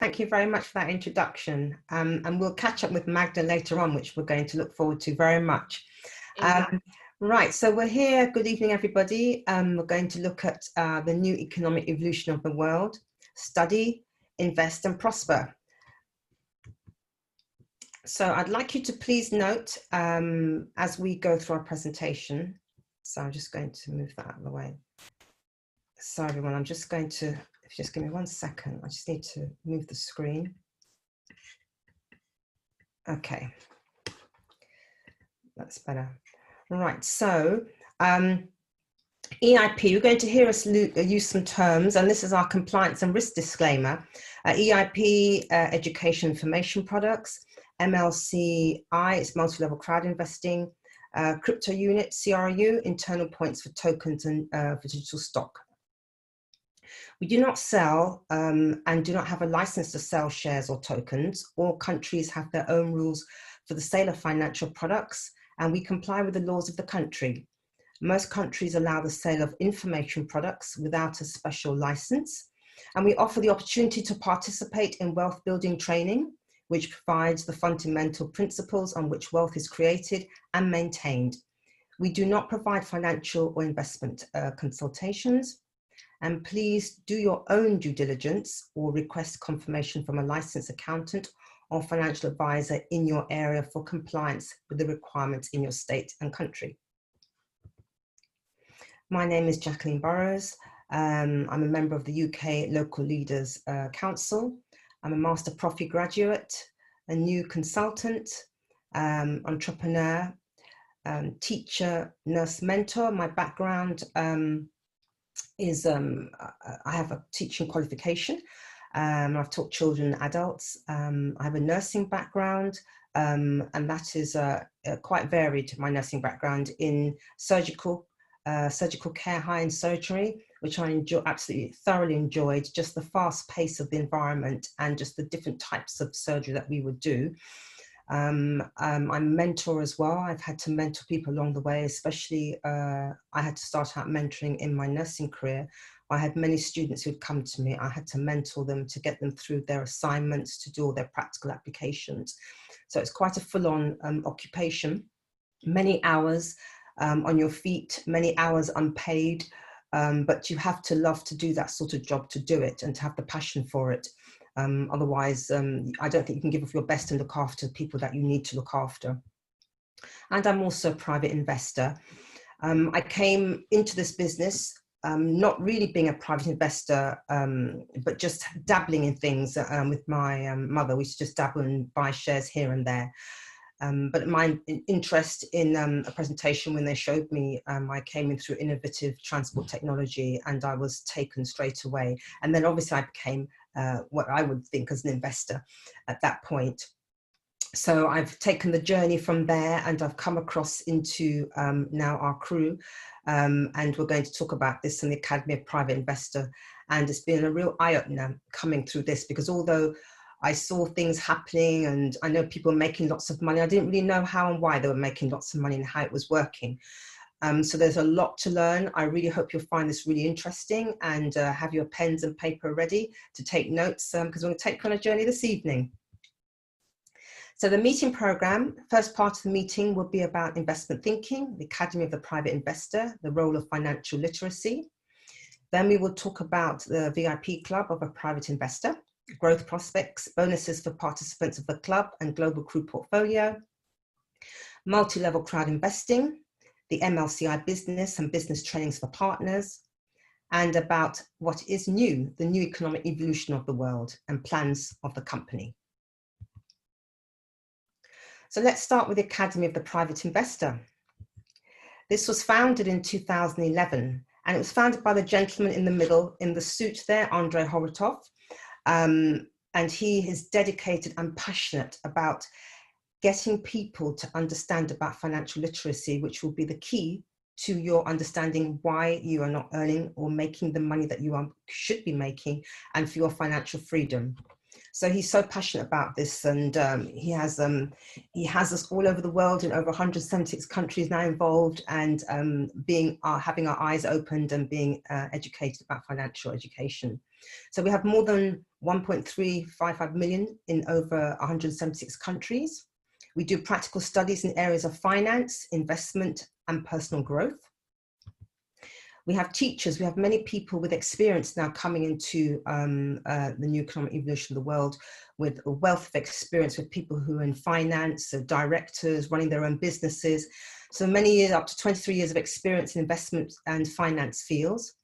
Thank you very much for that introduction. And we'll catch up with Magda later on, which we're going to look forward to very much. Right, so we're here. Good evening, everybody. We're going to look at the new economic evolution of the world, study, invest and prosper. So I'd like you to please note as we go through our presentation. So I'm just going to move that out of the way. So everyone, I'm just going to, if you just give me 1 second, I just need to move the screen. Okay, that's better. Right, so EIP, you're going to hear us use some terms, and this is our compliance and risk disclaimer. EIP, education information products, MLCI, it's multi-level crowd investing, CryptoUnit, CRU, internal points for tokens and for digital stock. We do not sell and do not have a license to sell shares or tokens. All countries have their own rules for the sale of financial products, and we comply with the laws of the country. Most countries allow the sale of information products without a special license, and we offer the opportunity to participate in wealth building training, which provides the fundamental principles on which wealth is created and maintained. We do not provide financial or investment consultations, and please do your own due diligence or request confirmation from a licensed accountant or financial advisor in your area for compliance with the requirements in your state and country. My name is Jacqueline Burrows. I'm a member of the UK Local Leaders Council. I'm a Master Profi graduate, a new consultant, entrepreneur, teacher, nurse mentor. My background is I have a teaching qualification. I've taught children and adults. I have a nursing background, and that is quite varied, my nursing background, in surgical care, high-end surgery, which I absolutely thoroughly enjoyed, just the fast pace of the environment and just the different types of surgery that we would do. I'm a mentor as well. I've had to mentor people along the way, especially I had to start out mentoring in my nursing career. I had many students who'd come to me. I had to mentor them to get them through their assignments, to do all their practical applications. So it's quite a full-on occupation, many hours on your feet, many hours unpaid, but you have to love to do that sort of job to do it and to have the passion for it. Otherwise, I don't think you can give of your best and look after people that you need to look after. And I'm also a private investor. I came into this business not really being a private investor, but just dabbling in things with my mother. We used to just dabble and buy shares here and there. But my interest in a presentation, when they showed me, I came in through innovative transport technology, and I was taken straight away. And then obviously I became what I would think as an investor at that point. So I've taken the journey from there, and I've come across into now our crew, and we're going to talk about this in the Academy of Private Investor. And it's been a real eye-opener coming through this, because although I saw things happening and I know people making lots of money, I didn't really know how and why they were making lots of money and how it was working. So there's a lot to learn. I really hope you'll find this really interesting, and have your pens and paper ready to take notes, because we're going to take you on a journey this evening. So the meeting program, first part of the meeting will be about investment thinking, the Academy of the Private Investor, the role of financial literacy. Then we will talk about the VIP Club of a Private Investor, growth prospects, bonuses for participants of the club and global crew portfolio, multi-level crowd investing, the MLCI business and business trainings for partners, and about what is new, the new economic evolution of the world and plans of the company. So let's start with the Academy of the Private Investor. This was founded in 2011, and it was founded by the gentleman in the middle in the suit there, Andrei Horotov. And he is dedicated and passionate about getting people to understand about financial literacy, which will be the key to your understanding why you are not earning or making the money that you should be making, and for your financial freedom. So he's so passionate about this, and he has us all over the world in over 176 countries now involved, and having our eyes opened and being educated about financial education. So we have more than 1.355 million in over 176 countries. We do practical studies in areas of finance, investment, and personal growth. We have teachers, we have many people with experience now coming into the new economic evolution of the world with a wealth of experience, with people who are in finance, so directors, running their own businesses. So many years, up to 23 years of experience in investment and finance fields.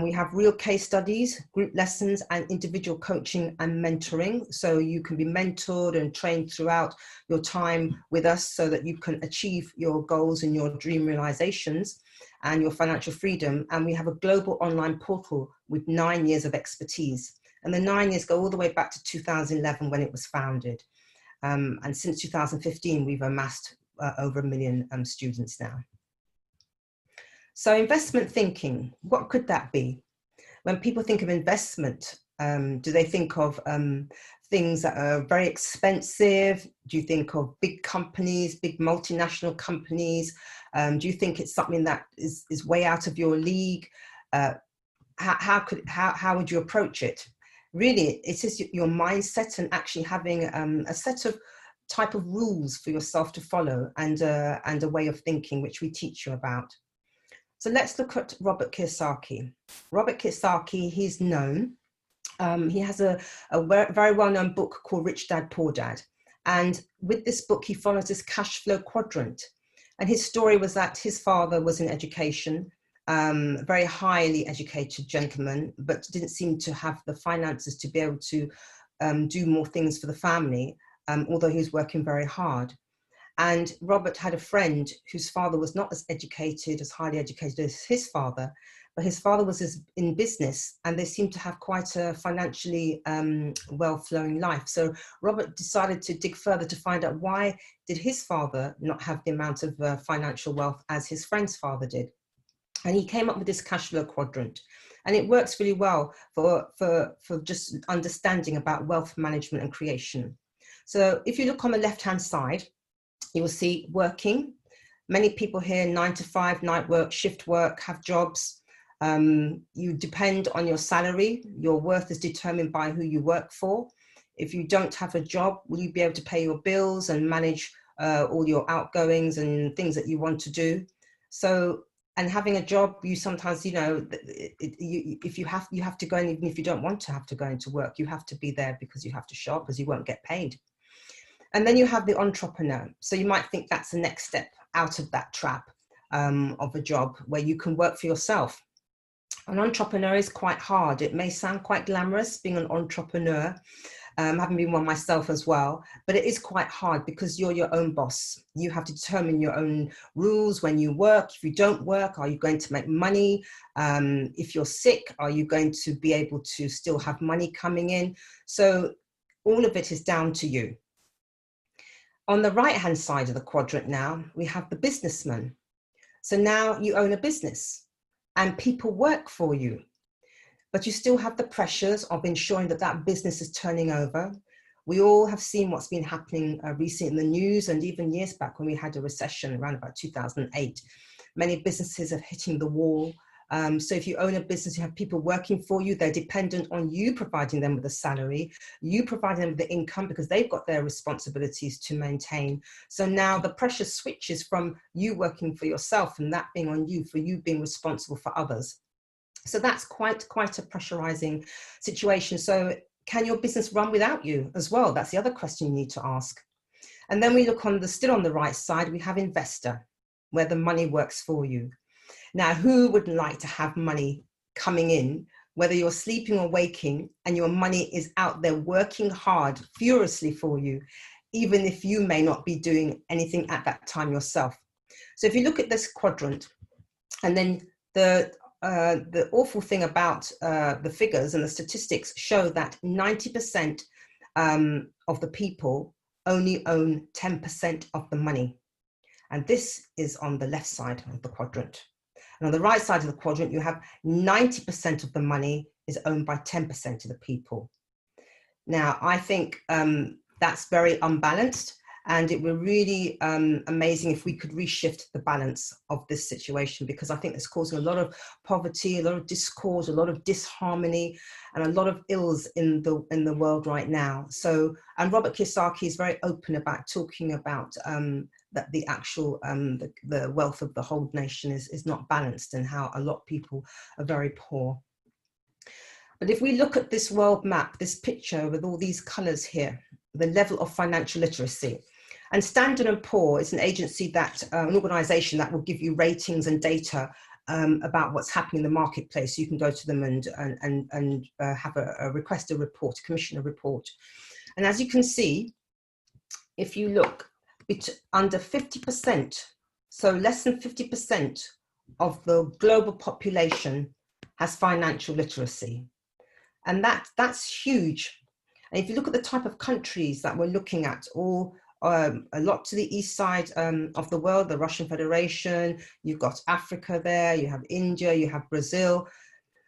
We have real case studies, group lessons, and individual coaching and mentoring. So you can be mentored and trained throughout your time with us so that you can achieve your goals and your dream realizations and your financial freedom. And we have a global online portal with 9 years of expertise. And the 9 years go all the way back to 2011 when it was founded. And since 2015, we've amassed over 1 million students now. So investment thinking, what could that be? When people think of investment, do they think of things that are very expensive? Do you think of big companies, big multinational companies? Do you think it's something that is way out of your league? How would you approach it? Really, it's just your mindset and actually having a set of type of rules for yourself to follow, and a way of thinking, which we teach you about. So let's look at Robert Kiyosaki. Robert Kiyosaki, he's known. He has a very well-known book called Rich Dad, Poor Dad. And with this book, he follows this cash flow quadrant. And his story was that his father was in education, very highly educated gentleman, but didn't seem to have the finances to be able to do more things for the family, although he was working very hard. And Robert had a friend whose father was not as educated, as highly educated as his father, but his father was in business, and they seemed to have quite a financially well-flowing life. So Robert decided to dig further to find out, why did his father not have the amount of financial wealth as his friend's father did? And he came up with this cash flow quadrant. And it works really well for just understanding about wealth management and creation. So if you look on the left-hand side, you will see working. Many people here, 9 to 5, night work, shift work, have jobs. You depend on your salary. Your worth is determined by who you work for. If you don't have a job, will you be able to pay your bills and manage all your outgoings and things that you want to do? So, and having a job, you sometimes, if you have to go, and even if you don't want to have to go into work, you have to be there because you have to show up, because you won't get paid. And then you have the entrepreneur. So you might think that's the next step out of that trap of a job where you can work for yourself. An entrepreneur is quite hard. It may sound quite glamorous being an entrepreneur, having been one myself as well, but it is quite hard because you're your own boss. You have to determine your own rules when you work. If you don't work, are you going to make money? If you're sick, are you going to be able to still have money coming in? So all of it is down to you. On the right-hand side of the quadrant now, we have the businessman. So now you own a business and people work for you, but you still have the pressures of ensuring that that business is turning over. We all have seen what's been happening recently in the news, and even years back when we had a recession around about 2008. Many businesses are hitting the wall. So if you own a business, you have people working for you, they're dependent on you providing them with a salary, you providing them with the income because they've got their responsibilities to maintain. So now the pressure switches from you working for yourself and that being on you, for you being responsible for others. So that's quite a pressurizing situation. So can your business run without you as well? That's the other question you need to ask. And then we look still on the right side, we have investor, where the money works for you. Now, who wouldn't like to have money coming in, whether you're sleeping or waking, and your money is out there working hard, furiously for you, even if you may not be doing anything at that time yourself? So if you look at this quadrant, and then the awful thing about the figures and the statistics show that 90% of the people only own 10% of the money. And this is on the left side of the quadrant. And on the right side of the quadrant, you have 90% of the money is owned by 10% of the people. Now, I think that's very unbalanced, and it would really amazing if we could reshift the balance of this situation, because I think it's causing a lot of poverty, a lot of discord, a lot of disharmony, and a lot of ills in the world right now. So, and Robert Kiyosaki is very open about talking about that the actual the wealth of the whole nation is not balanced, and how a lot of people are very poor. But if we look at this world map, this picture with all these colors here, the level of financial literacy, and Standard & Poor is an agency that, an organization that will give you ratings and data about what's happening in the marketplace. You can go to them and have a request a report, commission a report. And as you can see, if you look, it's under 50%, so less than 50% of the global population has financial literacy. And that's huge. And if you look at the type of countries that we're looking at, all a lot to the east side of the world, the Russian Federation, you've got Africa there, you have India, you have Brazil.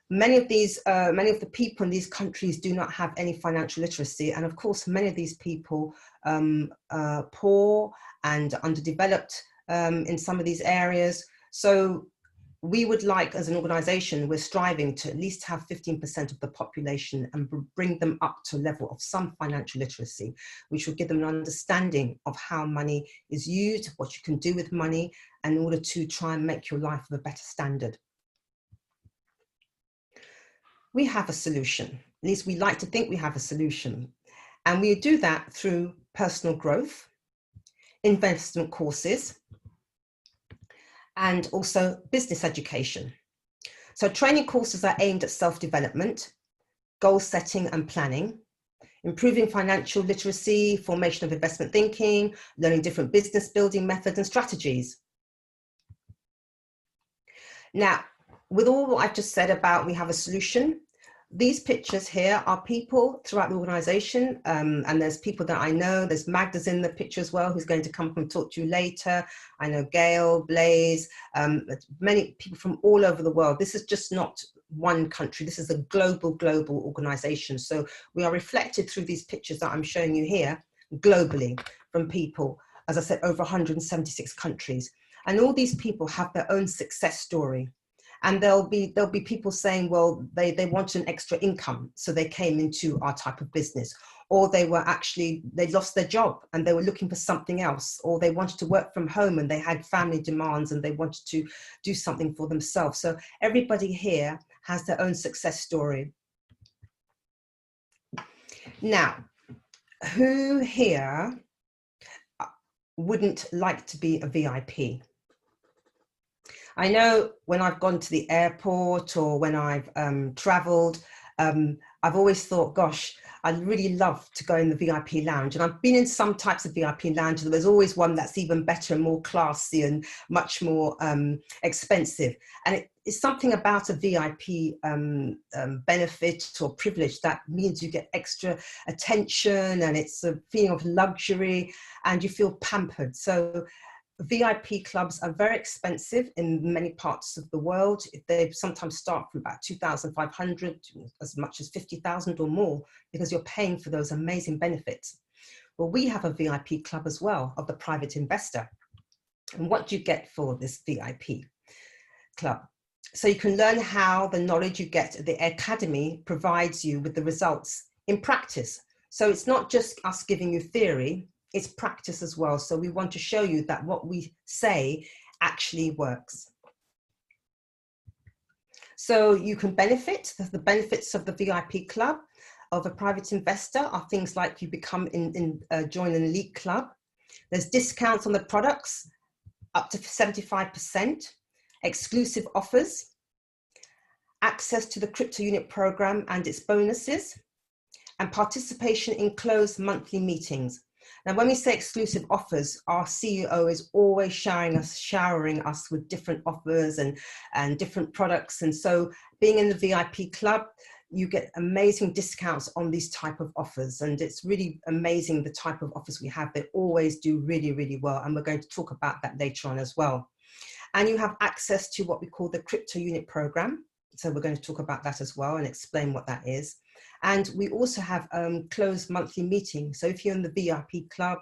Many of the people in these countries do not have any financial literacy. And of course, many of these people are poor and underdeveloped in some of these areas. So we would like, as an organization, we're striving to at least have 15% of the population and bring them up to a level of some financial literacy, which will give them an understanding of how money is used, what you can do with money, in order to try and make your life of a better standard. We have a solution, at least we like to think we have a solution. And we do that through personal growth, investment courses, and also business education. So training courses are aimed at self-development, goal setting and planning, improving financial literacy, formation of investment thinking, learning different business building methods and strategies. Now, with all what I've just said about we have a solution, these pictures here are people throughout the organization, and there's people that I know. There's Magda's in the picture as well, who's going to come and talk to you later. I know Gail, Blaze, many people from all over the world. This is just not one country. This is a global organization. So we are reflected through these pictures that I'm showing you here globally from people, as I said, over 176 countries. And all these people have their own success story. And there'll be people saying, well, they want an extra income, so they came into our type of business. Or they lost their job and they were looking for something else. Or they wanted to work from home and they had family demands and they wanted to do something for themselves. So everybody here has their own success story. Now, who here wouldn't like to be a VIP? I know when I've gone to the airport or when I've traveled, I've always thought, gosh, I'd really love to go in the VIP lounge. And I've been in some types of VIP lounges. There's always one that's even better and more classy and much more expensive. And it's something about a VIP benefit or privilege that means you get extra attention, and it's a feeling of luxury and you feel pampered. So VIP clubs are very expensive in many parts of the world. They sometimes start from about 2,500 to as much as 50,000 or more, because you're paying for those amazing benefits. Well, we have a VIP club as well of the private investor. And what do you get for this VIP club? So you can learn how the knowledge you get at the academy provides you with the results in practice. So it's not just us giving you theory, it's practice as well. So we want to show you that what we say actually works. So you can benefit. The benefits of the VIP club of a private investor are things like you become join an elite club. There's discounts on the products up to 75%, exclusive offers, access to the CryptoUnit program and its bonuses, and participation in closed monthly meetings. Now, when we say exclusive offers, our CEO is always showering us with different offers and different products. And so being in the VIP club, you get amazing discounts on these type of offers. And it's really amazing the type of offers we have. They always do really, really well. And we're going to talk about that later on as well. And you have access to what we call the CryptoUnit program. So we're going to talk about that as well and explain what that is. And we also have closed monthly meetings. So if you're in the VIP club,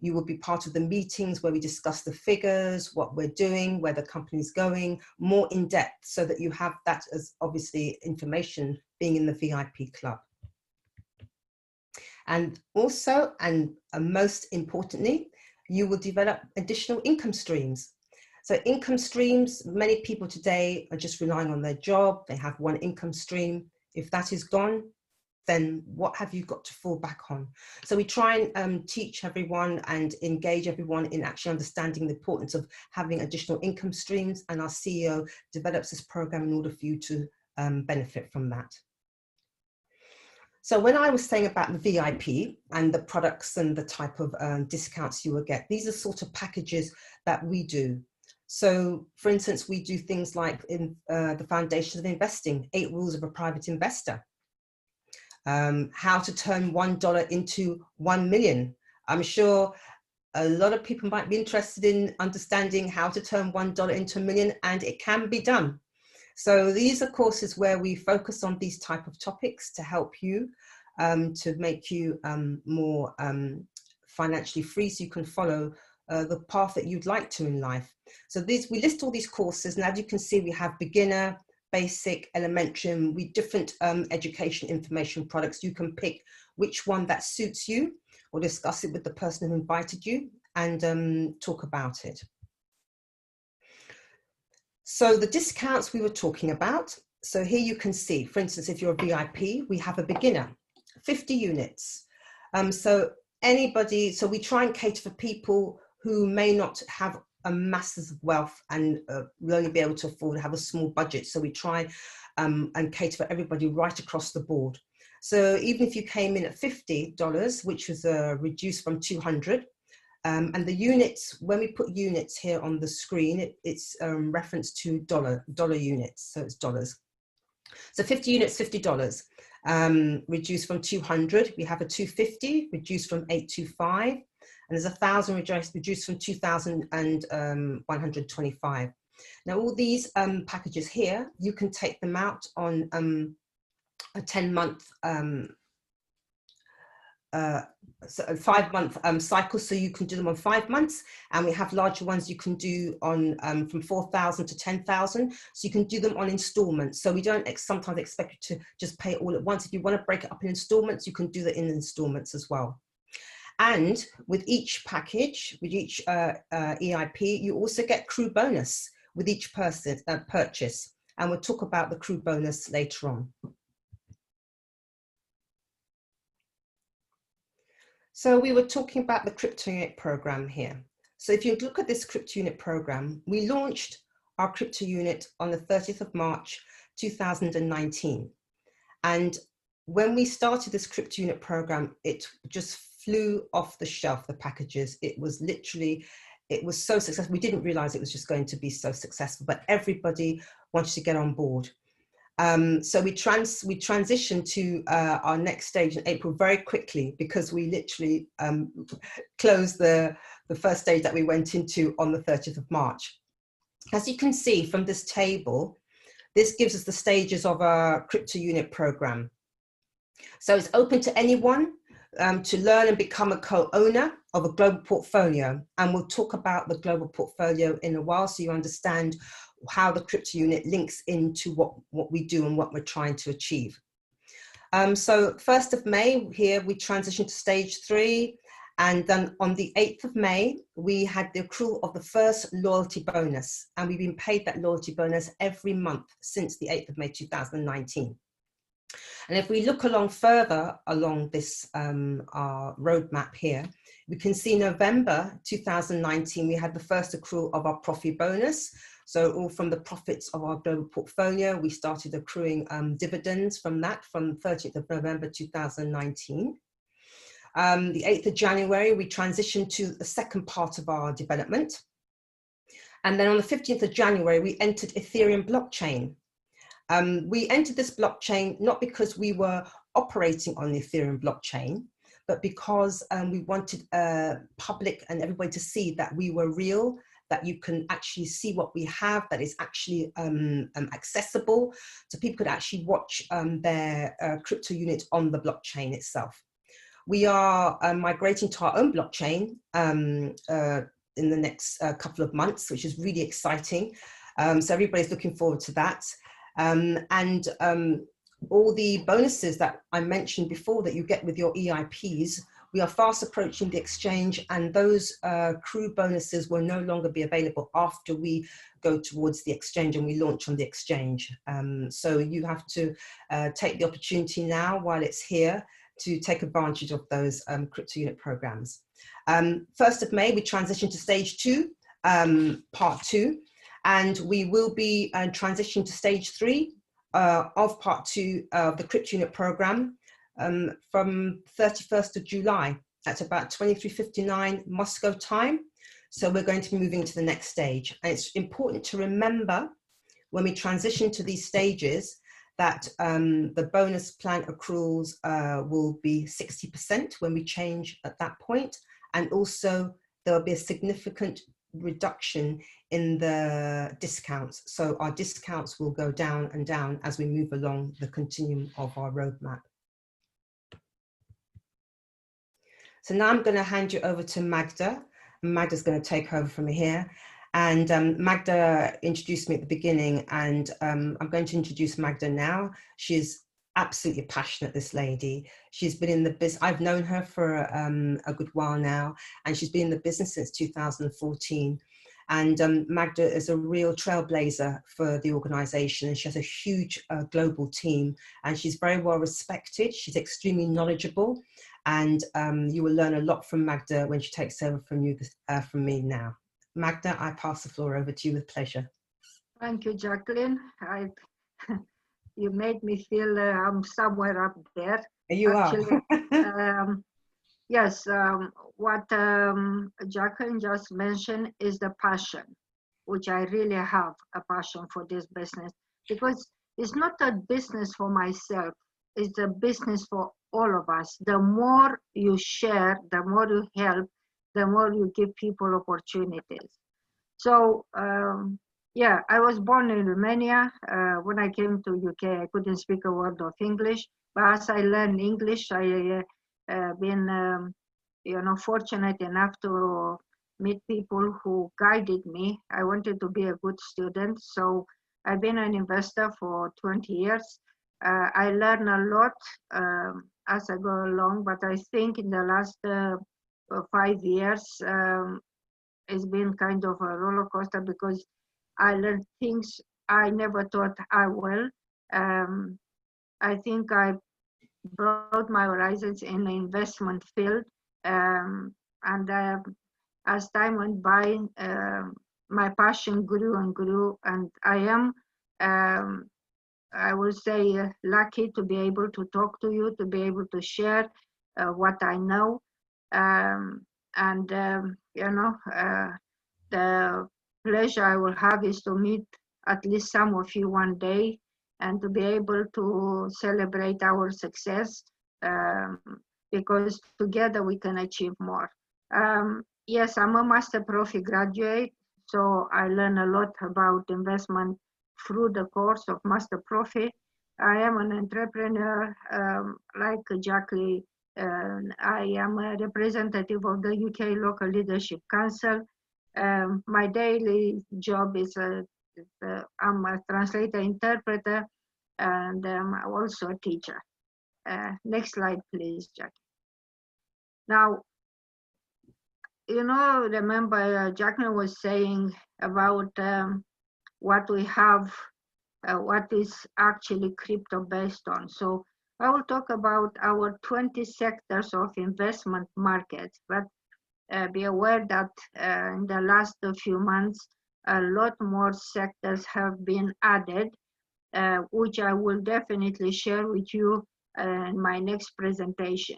you will be part of the meetings where we discuss the figures, what we're doing, where the company's going, more in depth, so that you have that as obviously information being in the VIP club. And also, and most importantly, you will develop additional income streams. So income streams, many people today are just relying on their job. They have one income stream. If that is gone, then what have you got to fall back on? So we try and teach everyone and engage everyone in actually understanding the importance of having additional income streams, and our CEO develops this program in order for you to benefit from that. So when I was saying about the VIP and the products and the type of discounts you will get, these are sort of packages that we do. So for instance, we do things like in the Foundations of Investing, 8 Rules of a Private Investor, how to turn $1 into 1 million. I'm sure a lot of people might be interested in understanding how to turn $1 into 1 million, and it can be done. So these are courses where we focus on these type of topics to help you, to make you more financially free, so you can follow the path that you'd like to in life. So we list all these courses, and as you can see, we have beginner, basic, elementary, and we different education information products. You can pick which one that suits you, or discuss it with the person who invited you, and talk about it. So the discounts we were talking about. So here you can see, for instance, if you're a VIP, we have a beginner, 50 units. So anybody, so we try and cater for people who may not have a masses of wealth and will only be able to afford to have a small budget. So we try and cater for everybody right across the board. So even if you came in at $50, which was reduced from 200, and the units, when we put units here on the screen, it's reference to dollar units, so it's dollars. So 50 units, $50, reduced from 200. We have a 250, reduced from 825, and there's 1,000 reduced from 2,125. Now all these packages here, you can take them out on a 10-month so a 5-month cycle, so you can do them on 5 months, and we have larger ones you can do on from 4,000 to 10,000, so you can do them on installments. So we don't sometimes expect you to just pay it all at once. If you want to break it up in installments, you can do that in installments as well. And with each package, with each EIP, you also get crew bonus with each person purchase, and we'll talk about the crew bonus later on. So we were talking about the CryptoUnit program here. So if you look at this CryptoUnit program, we launched our CryptoUnit on the 30th of March, 2019. And when we started this CryptoUnit program, it just flew off the shelf, the packages. It was literally, it was so successful. We didn't realize it was just going to be so successful, but everybody wanted to get on board. So we transitioned to our next stage in April very quickly, because we literally closed the first stage that we went into on the 30th of March. As you can see from this table, this gives us the stages of our CryptoUnit program. So it's open to anyone to learn and become a co-owner of a global portfolio. And we'll talk about the global portfolio in a while, so you understand how the CryptoUnit links into what we do and what we're trying to achieve. So 1st of May here, we transitioned to stage 3. And then on the 8th of May, we had the accrual of the first loyalty bonus. And we've been paid that loyalty bonus every month since the 8th of May, 2019. And if we look along further along this our roadmap here, we can see November 2019, we had the first accrual of our profit bonus. So all from the profits of our global portfolio, we started accruing dividends from that from 30th of November 2019. The 8th of January, we transitioned to the second part of our development. And then on the 15th of January, we entered Ethereum blockchain. We entered this blockchain not because we were operating on the Ethereum blockchain, but because we wanted public and everybody to see that we were real that you can actually see what we have that is actually accessible, so people could actually watch their CryptoUnit on the blockchain itself. We are migrating to our own blockchain in the next couple of months, which is really exciting. So everybody's looking forward to that. All the bonuses that I mentioned before that you get with your EIPs, we are fast approaching the exchange, and those crew bonuses will no longer be available after we go towards the exchange and we launch on the exchange. So you have to take the opportunity now while it's here to take advantage of those CryptoUnit programs. 1st of May, we transition to stage 2, part 2, and we will be transitioning to stage 3 of part 2 of the CryptoUnit program from 31st of July. That's about 23:59 Moscow time. So we're going to be moving to the next stage. And it's important to remember when we transition to these stages that the bonus plan accruals will be 60% when we change at that point. And also there'll be a significant reduction in the discounts. So our discounts will go down and down as we move along the continuum of our roadmap. So now I'm going to hand you over to Magda. Magda's going to take over from here. And Magda introduced me at the beginning, and I'm going to introduce Magda now. She's absolutely passionate, this lady. She's been in the business, I've known her for a good while now, and she's been in the business since 2014. And Magda is a real trailblazer for the organization, and she has a huge global team, and she's very well respected. She's extremely knowledgeable, and you will learn a lot from Magda when she takes over from me now. Magda, I pass the floor over to you with pleasure. Thank you, Jacqueline. You made me feel I'm somewhere up there. You actually are. Yes, what Jacqueline just mentioned is the passion, which I really have a passion for this business, because it's not a business for myself, it's a business for all of us. The more you share, the more you help, the more you give people opportunities. So, yeah, I was born in Romania. When I came to UK, I couldn't speak a word of English, but as I learned English, I been, fortunate enough to meet people who guided me. I wanted to be a good student, so I've been an investor for 20 years. I learn a lot as I go along, but I think in the last 5 years, it's been kind of a roller coaster, because I learned things I never thought I will. I think I broadened my horizons in the investment field, and as time went by, my passion grew and grew, and I am, I would say, lucky to be able to talk to you, to be able to share what I know, the pleasure I will have is to meet at least some of you one day, and to be able to celebrate our success, because together we can achieve more. Yes, I'm a Master Profi graduate, so I learn a lot about investment through the course of Master Profi. I am an entrepreneur, like Jacqueline. I am a representative of the UK Local Leadership Council. My daily job is I'm a translator, interpreter, and I'm also a teacher. Next slide, please, Jackie. Now, remember Jacqueline was saying about what we have, what is actually crypto based on. So I will talk about our 20 sectors of investment markets, but be aware that in the last few months, a lot more sectors have been added, which I will definitely share with you in my next presentation.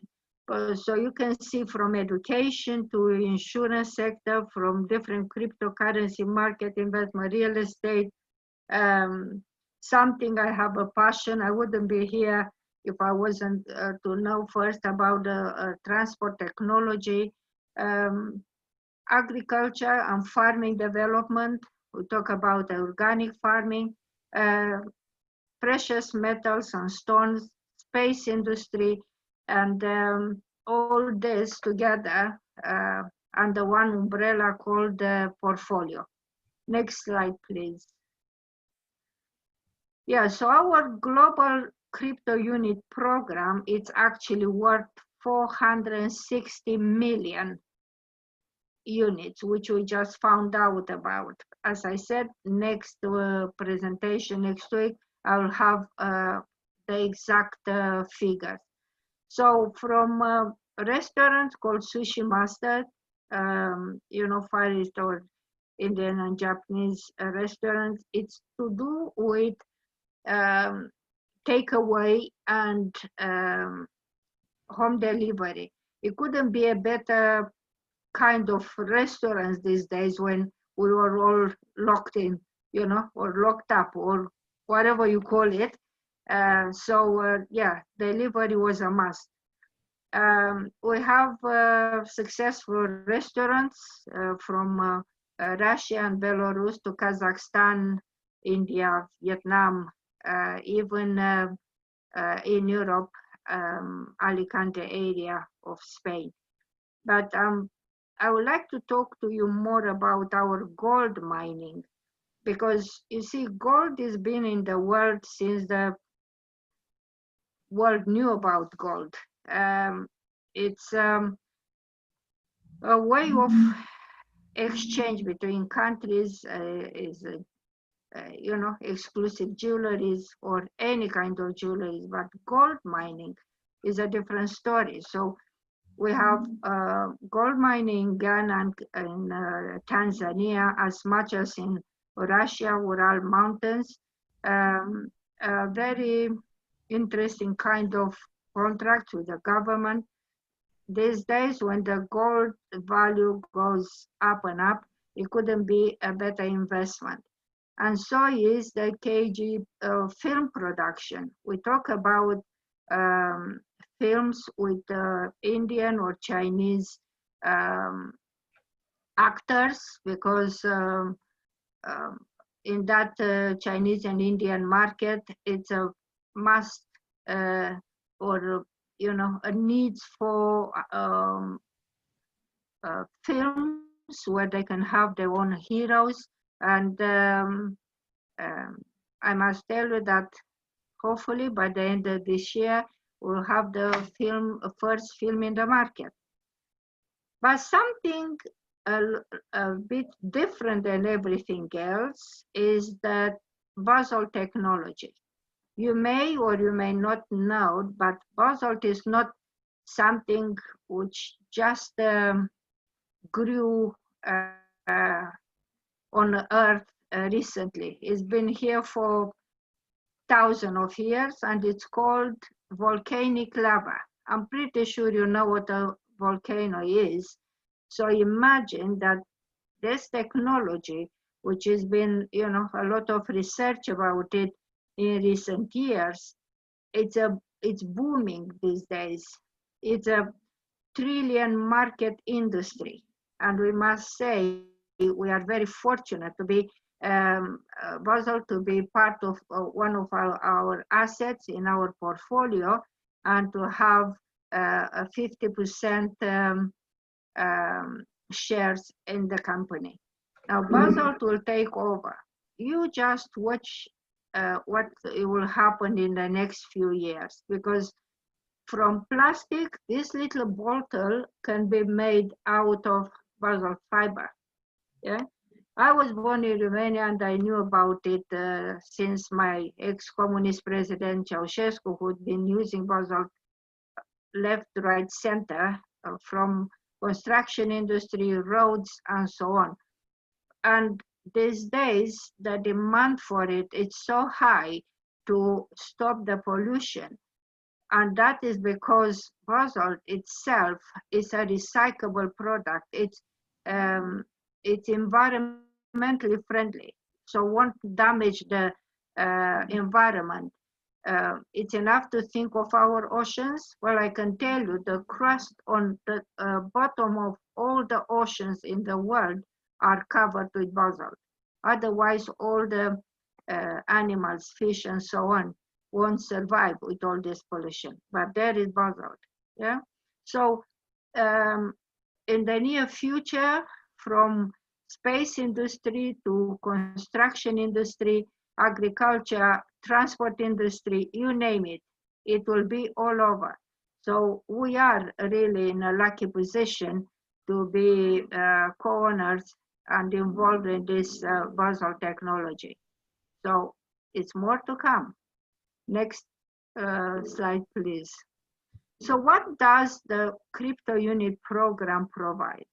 So you can see from education to insurance sector, from different cryptocurrency market, investment, real estate, something I have a passion. I wouldn't be here if I wasn't to know first about the transport technology. agriculture and farming development. We talk about organic farming, precious metals and stones, space industry, and all this together under one umbrella called the portfolio. Next slide, please. Yeah, so our global CryptoUnit program, it's actually worth 460 million units, which we just found out about. As I said, next presentation next week, I will have the exact figures. So from restaurants called Sushi Master, Far East or Indian and Japanese restaurants, it's to do with takeaway and home delivery. It couldn't be a better kind of restaurants these days when we were all locked in, or locked up, or whatever you call it. Yeah, delivery was a must. We have successful restaurants from Russia and Belarus to Kazakhstan, India, Vietnam, even in Europe, Alicante area of Spain. But I would like to talk to you more about our gold mining, because you see, gold has been in the world since the world knew about gold. It's a way of exchange between countries, exclusive jewelries or any kind of jewelries, but gold mining is a different story. So we have gold mining in Ghana and Tanzania, as much as in Russia, Ural Mountains. A very interesting kind of contract with the government. These days, when the gold value goes up and up, it couldn't be a better investment. And so is the KG film production. We talk about films with Indian or Chinese actors, because in that Chinese and Indian market, it's a must or a needs for films where they can have their own heroes. And I must tell you that hopefully by the end of this year, we'll have the first film in the market. But something a bit different than everything else is that basalt technology. You may or you may not know, but basalt is not something which just grew on Earth recently. It's been here for thousands of years, and it's called volcanic lava. I'm pretty sure you know what a volcano is. So imagine that this technology, which has been, a lot of research about it in recent years, it's booming these days. It's a trillion market industry, and we must say we are very fortunate to be basalt to be part of one of our assets in our portfolio, and to have a 50% shares in the company. Now basalt will take over. You just watch what will happen in the next few years, because from plastic, this little bottle can be made out of basalt fiber. Yeah, I was born in Romania, and I knew about it since my ex-communist president Ceausescu, who'd been using basalt left, right, center, from construction industry, roads, and so on. And these days, the demand for it is so high to stop the pollution. And that is because basalt itself is a recyclable product. It's environmentally friendly, so won't damage the environment. it's enough to think of our oceans. Well, I can tell you the crust on the bottom of all the oceans in the world are covered with basalt. Otherwise, all the animals, fish, and so on won't survive with all this pollution. But there is basalt. Yeah. So in the near future, from space industry to construction industry, agriculture, transport industry, you name it, it will be all over. So we are really in a lucky position to be co-owners and involved in this basalt technology. So it's more to come. Next slide, please. So what does the CryptoUnit program provide?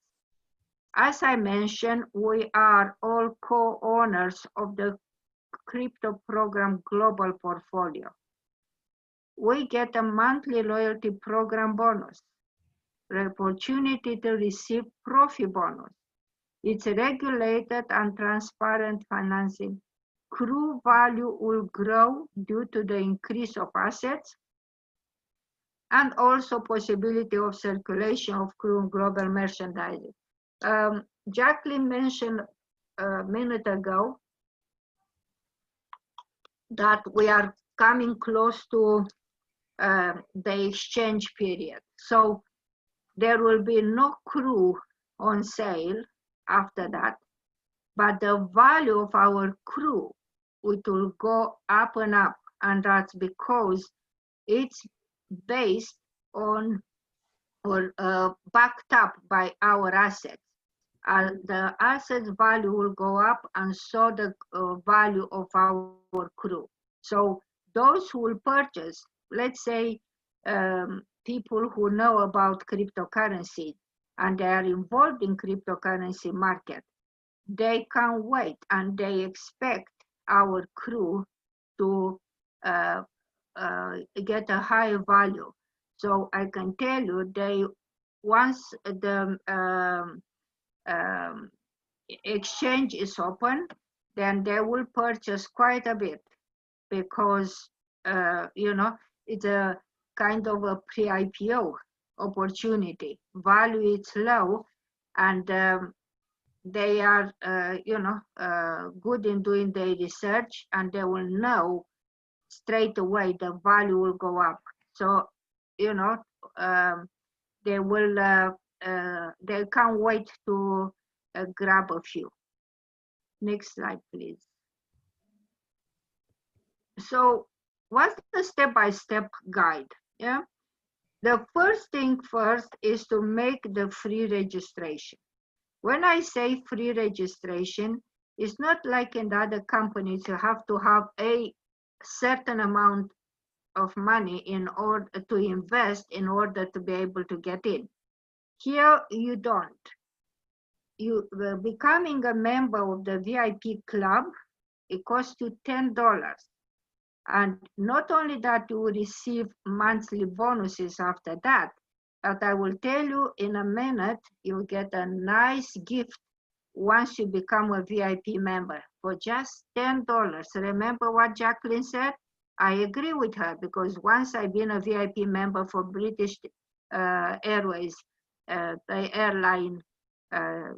As I mentioned, we are all co-owners of the crypto program global portfolio. We get a monthly loyalty program bonus, the opportunity to receive profit bonus. It's regulated and transparent financing. Crew value will grow due to the increase of assets and also possibility of circulation of crew global merchandising. Jacqueline mentioned a minute ago that we are coming close to the exchange period. So there will be no crew on sale after that, but the value of our crew, it will go up and up. And that's because it's based on or backed up by our assets. The assets value will go up, and so the value of our crew. So those who will purchase, let's say people who know about cryptocurrency and they are involved in cryptocurrency market, they can't wait and they expect our crew to get a higher value. So I can tell you, they once the exchange is open, then they will purchase quite a bit because you know, it's a kind of a pre-IPO opportunity. Value is low, and they are you know, good in doing their research, and they will know straight away the value will go up. So you know, they will they can't wait to grab a few. Next slide, please. So what's the step-by-step guide? Yeah, the first thing first is to make the free registration. When I say free registration, it's not like in the other companies you have to have a certain amount of money in order to invest in order to be able to get in. Here you don't. You becoming a member of the VIP club, it costs you $10. And not only that, you will receive monthly bonuses after that, but I will tell you in a minute, you'll get a nice gift once you become a VIP member for just $10. Remember what Jacqueline said? I agree with her, because once I've been a VIP member for British Airways, the airline,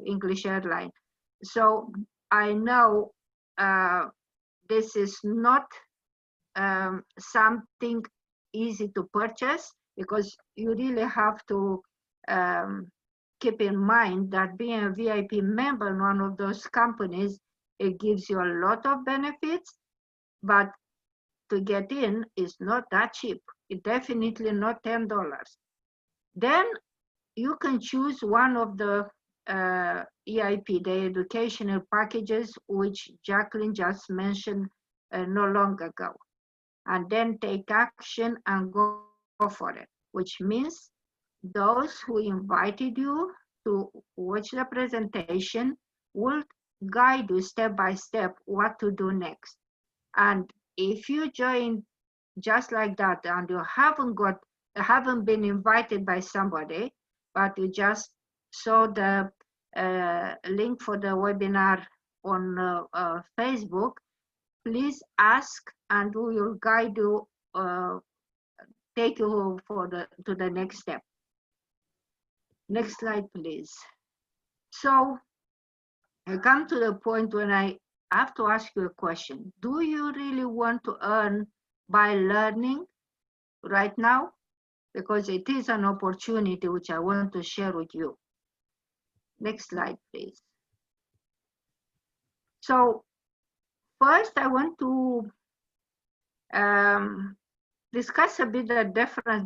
English airline. So I know this is not something easy to purchase, because you really have to keep in mind that being a VIP member in one of those companies, it gives you a lot of benefits, but to get in is not that cheap. It's definitely not $10. Then you can choose one of the EIP, the educational packages, which Jacqueline just mentioned no long ago, and then take action and go for it, which means those who invited you to watch the presentation will guide you step by step what to do next. And if you join just like that and you haven't been invited by somebody, but you just saw the link for the webinar on Facebook, please ask and we will guide you take you to the next step. Next slide, please. So I come to the point when I have to ask you a question. Do you really want to earn by learning right now? Because it is an opportunity which I want to share with you. Next slide, please. So first, I want to discuss a bit the difference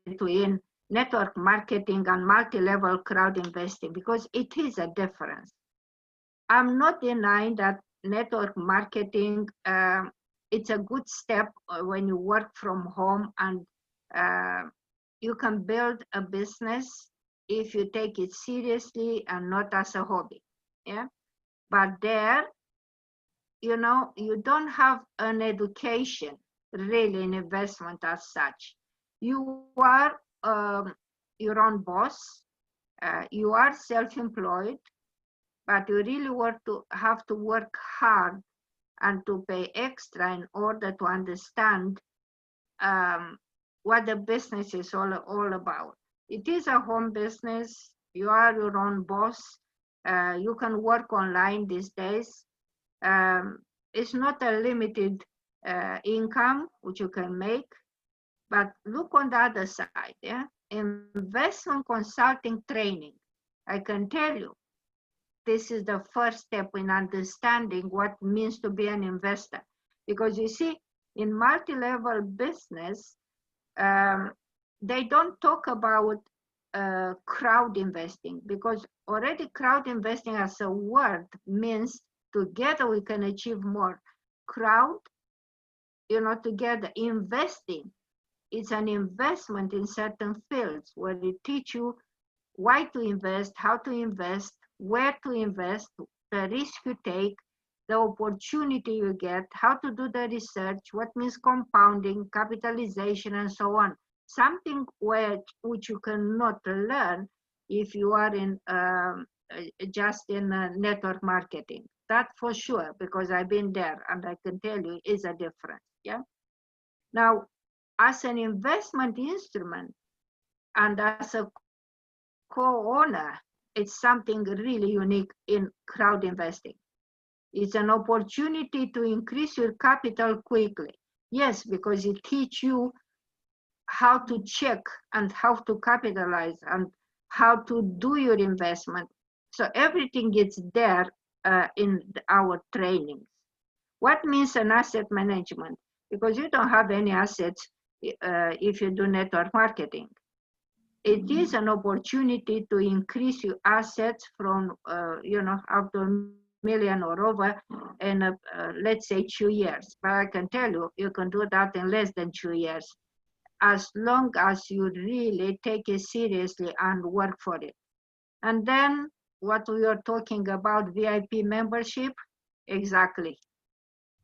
between network marketing and multi-level crowd investing, because it is a difference. I'm not denying that network marketing, it's a good step when you work from home, and you can build a business if you take it seriously and not as a hobby. Yeah, but there, you know, you don't have an education, really an investment as such. You are your own boss, you are self-employed, but you really have to work hard and to pay extra in order to understand what the business is all about. It is a home business. You are your own boss. You can work online these days. It's not a limited income which you can make, but look on the other side. Yeah, investment consulting training. I can tell you, this is the first step in understanding what it means to be an investor. Because you see, in multi-level business, they don't talk about crowd investing, because already crowd investing as a word means together we can achieve more. Crowd, you know, together. Investing, it's an investment in certain fields where they teach you why to invest, how to invest, where to invest, the risk you take, the opportunity you get, how to do the research, what means compounding, capitalization, and so on. Something which you cannot learn if you are in just in network marketing. That for sure, because I've been there and I can tell you is a difference. Yeah. Now, as an investment instrument and as a co-owner, it's something really unique in crowd investing. It's an opportunity to increase your capital quickly. Yes, because it teaches you how to check and how to capitalize and how to do your investment. So everything is there in our trainings. What means an asset management? Because you don't have any assets if you do network marketing. It is an opportunity to increase your assets from, you know, up to $1 million or over in, let's say, 2 years. But I can tell you, you can do that in less than 2 years, as long as you really take it seriously and work for it. And then what we are talking about, VIP membership, exactly.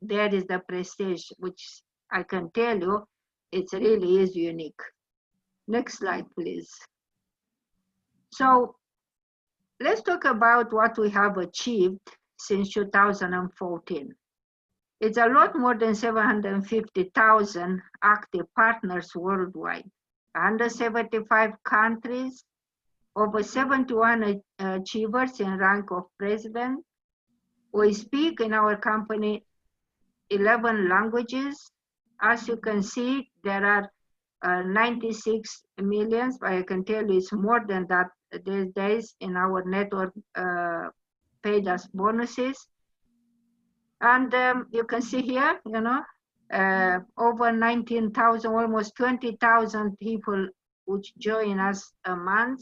There is the prestige, which I can tell you, it really is unique. Next slide, please. So let's talk about what we have achieved since 2014. It's a lot more than 750,000 active partners worldwide, 175 countries, over 71 achievers in rank of president. We speak in our company 11 languages. As you can see, there are 96 millions, but I can tell you it's more than that these days in our network paid as bonuses. And you can see here, you know, over 19,000, almost 20,000 people which join us a month,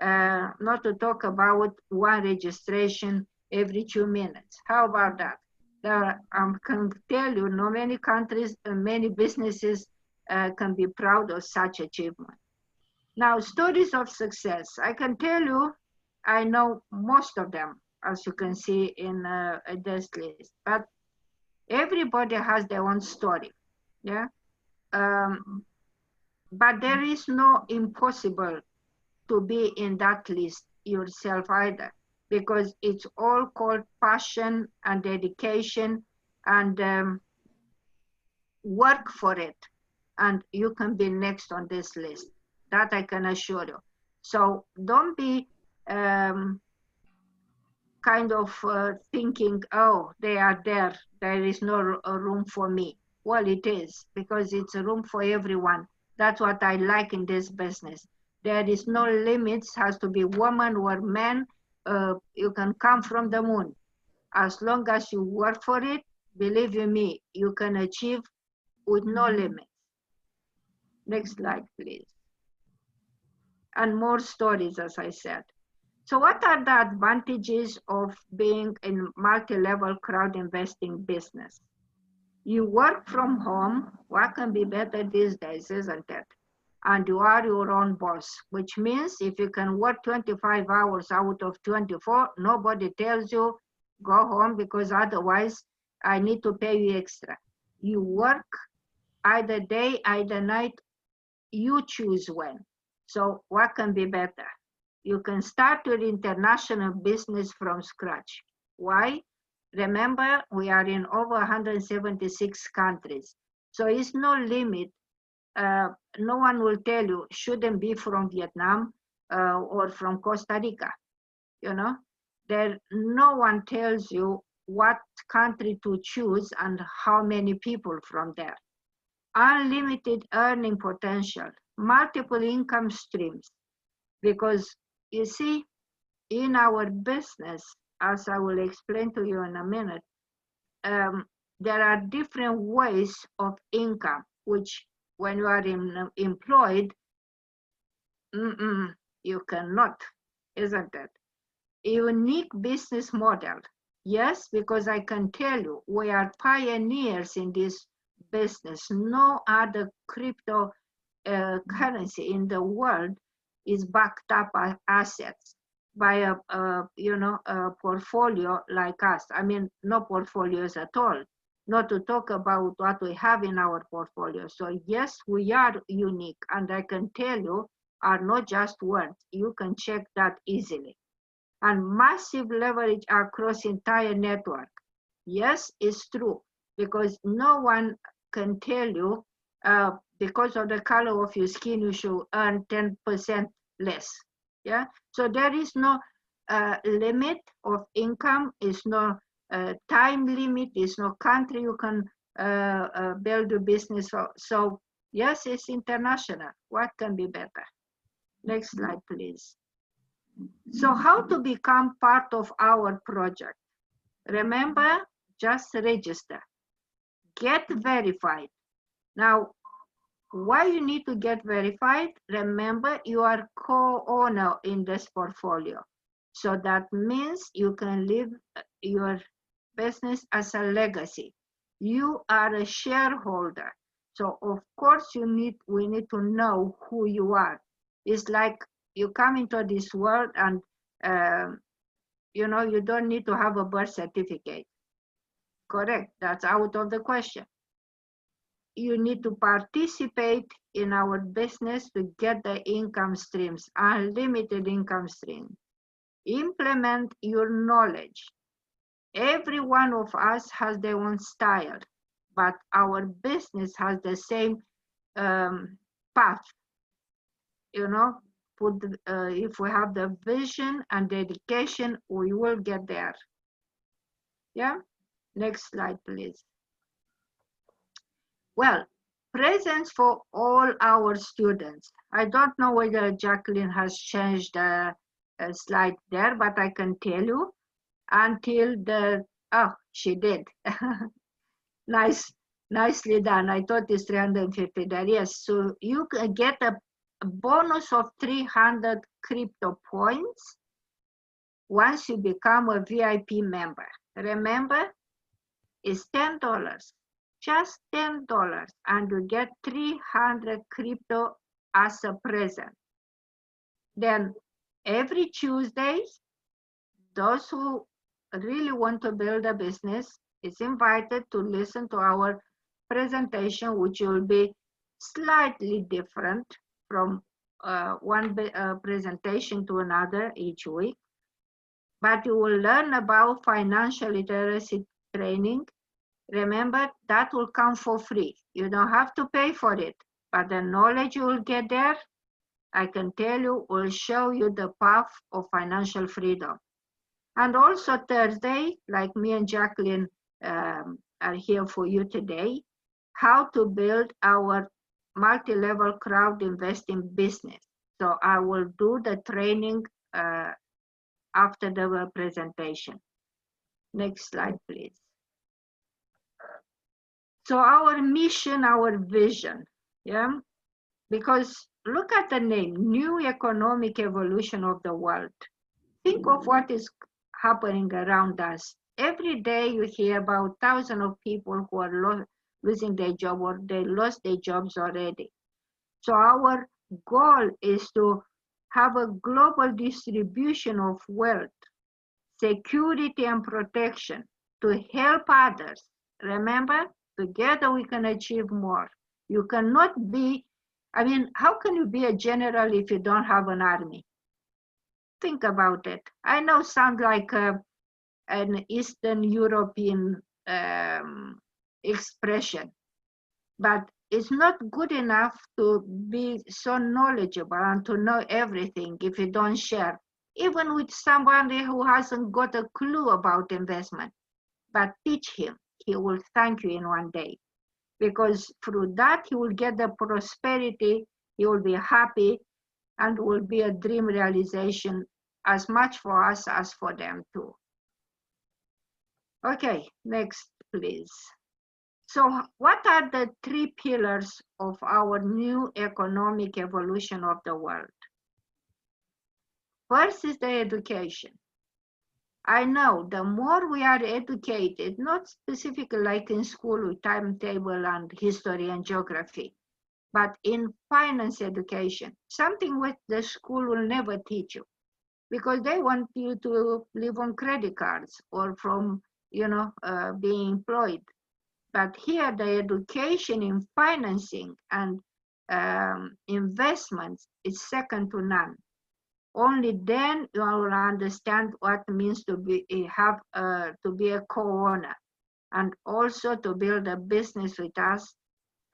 not to talk about one registration every 2 minutes. How about that? I can tell you, no many countries and many businesses can be proud of such achievement. Now, stories of success. I can tell you, I know most of them, as you can see in this list, but everybody has their own story, yeah? But there is no impossible to be in that list yourself either, because it's all called passion and dedication and work for it. and you can be next on this list. That I can assure you. So don't be kind of thinking, oh, they are there, there is no room for me. Well, it is, because it's a room for everyone. That's what I like in this business. There is no limits, has to be woman or man. You can come from the moon. As long as you work for it, believe you me, you can achieve with no limits. Next slide, please. And more stories, as I said. So what are the advantages of being in multi-level crowd investing business? You work from home. What can be better these days, isn't it? And you are your own boss, which means if you can work 25 hours out of 24, nobody tells you, go home, because otherwise I need to pay you extra. You work either day, either night, you choose when. So what can be better? You can start your international business from scratch. Why? Remember, we are in over 176 countries. So it's no limit. No one will tell you, shouldn't be from Vietnam or from Costa Rica. You know, no one tells you what country to choose and how many people from there. Unlimited earning potential, multiple income streams, because you see, in our business, as I will explain to you in a minute, there are different ways of income, which when you are employed, you cannot, isn't it? A unique business model. Yes, because I can tell you, we are pioneers in this business. No other crypto currency in the world is backed up by assets, by a portfolio like us. I mean, no portfolios at all, not to talk about what we have in our portfolio. So yes, we are unique, and I can tell you, are not just words. You can check that easily. And massive leverage across entire network. Yes, it's true, because no one can tell you because of the color of your skin, you should earn 10% less. Yeah, so there is no limit of income, is no time limit, is no country you can build a business. So yes, it's international. What can be better? Next slide, please. So how to become part of our project? Remember, just register, get verified. Now, why you need to get verified? Remember, you are co-owner in this portfolio. So that means you can leave your business as a legacy. You are a shareholder. So of course we need to know who you are. It's like you come into this world and you don't need to have a birth certificate. Correct, that's out of the question. You need to participate in our business to get the income streams, unlimited income streams. Implement your knowledge. Every one of us has their own style, but our business has the same path. If we have the vision and dedication, we will get there. Yeah, next slide, please. Well, presents for all our students. I don't know whether Jacqueline has changed the slide there, but I can tell you until she did. Nicely done. I thought it's 350 there. Yes, so you can get a bonus of 300 crypto points once you become a VIP member. Remember, it's $10. Just $10, and you get 300 crypto as a present. Then every Tuesday, those who really want to build a business is invited to listen to our presentation, which will be slightly different from one presentation to another each week. But you will learn about financial literacy training. Remember, that will come for free. You don't have to pay for it. But the knowledge you will get there, I can tell you, will show you the path of financial freedom. And also Thursday, like me and Jacqueline are here for you today, how to build our multi-level crowd investing business. So I will do the training after the presentation. Next slide, please. So our mission, our vision, yeah? Because look at the name, New Economic Evolution of the World. Think of what is happening around us. Every day you hear about thousands of people who are losing their job or they lost their jobs already. So our goal is to have a global distribution of wealth, security and protection to help others. Remember, together we can achieve more. You cannot be, I mean, how can you be a general if you don't have an army? Think about it. I know sound like an Eastern European expression, but it's not good enough to be so knowledgeable and to know everything if you don't share, even with somebody who hasn't got a clue about investment. But teach him, he will thank you in one day, because through that he will get the prosperity, he will be happy, and will be a dream realization as much for us as for them too. Okay, next please. So what are the three pillars of our new economic evolution of the world? First is the education. I know the more we are educated, not specifically like in school with timetable and history and geography, but in finance education, something which the school will never teach you, because they want you to live on credit cards or from, being employed. But here the education in financing and investments is second to none. Only then you will understand what it means to be a co-owner, and also to build a business with us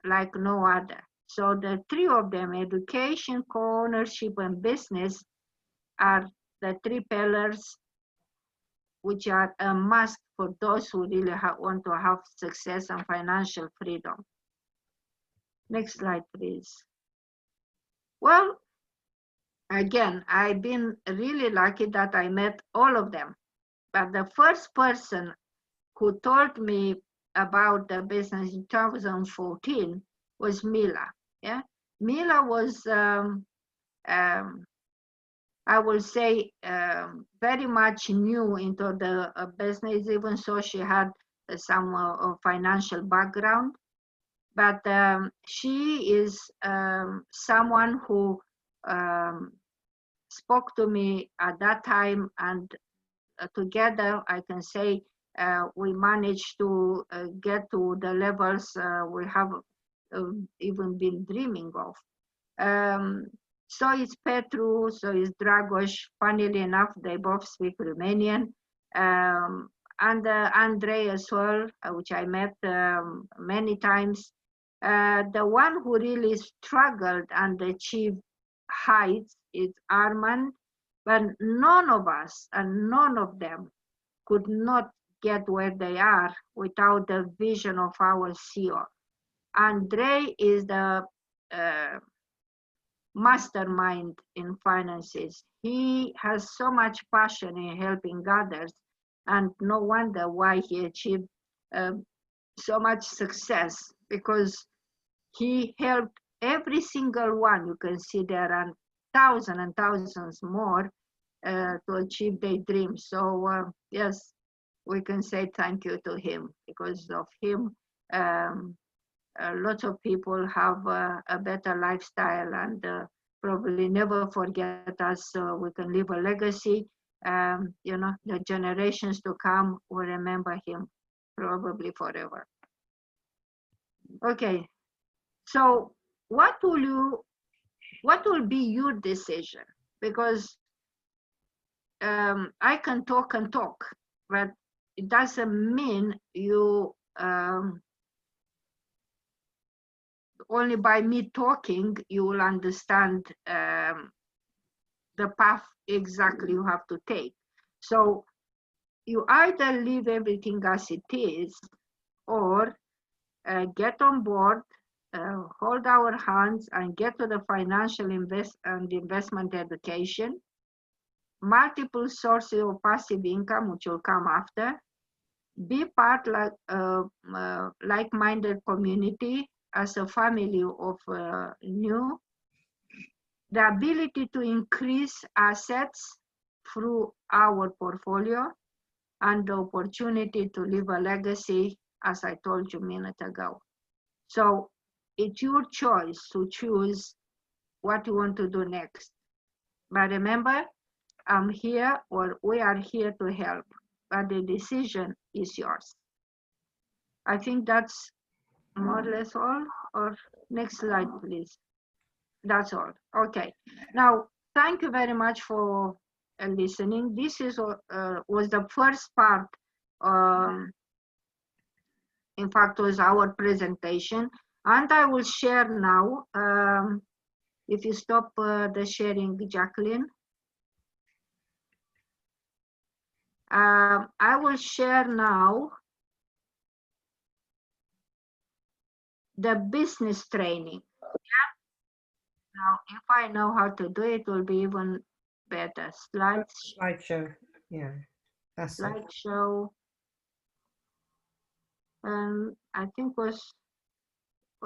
like no other. So the three of them, education, co-ownership, and business, are the three pillars which are a must for those who really want to have success and financial freedom. Next slide, please. Well, again, I've been really lucky that I met all of them. But the first person who told me about the business in 2014 was Mila. Yeah, Mila was, I will say, very much new into the business, even so she had some financial background. But she is someone who spoke to me at that time, and together I can say we managed to get to the levels we have even been dreaming of. So is Petru, so is Dragoș. Funnily enough, they both speak Romanian. And Andrei as well, which I met many times. The one who really struggled and achieved heights is Armand, but none of us and none of them could not get where they are without the vision of our CEO. Andrei is the mastermind in finances. He has so much passion in helping others, and no wonder why he achieved so much success, because he helped every single one. You can see there are thousands and thousands more to achieve their dreams. So yes, we can say thank you to him. Because of him, lots of people have a better lifestyle, and probably never forget us, so we can leave a legacy. The generations to come will remember him probably forever. Okay, so what will be your decision? Because I can talk and talk, but it doesn't mean you only by me talking, you will understand the path exactly you have to take. So you either leave everything as it is, or get on board, hold our hands and get to the financial investment education, multiple sources of passive income, which will come after, be part like-minded community as a family of NEW, the ability to increase assets through our portfolio, and the opportunity to leave a legacy, as I told you a minute ago. So it's your choice to choose what you want to do next. But remember, I'm here, or we are here to help, but the decision is yours. I think that's more or less all, or next slide, please. That's all. Okay. Now, thank you very much for listening. This is was the first part, in fact, was our presentation. And I will share now, if you stop the sharing, Jacqueline. I will share now the business training. Yeah? Now, if I know how to do it, it will be even better. Slideshow. Yeah, that's it. Slideshow. And I think was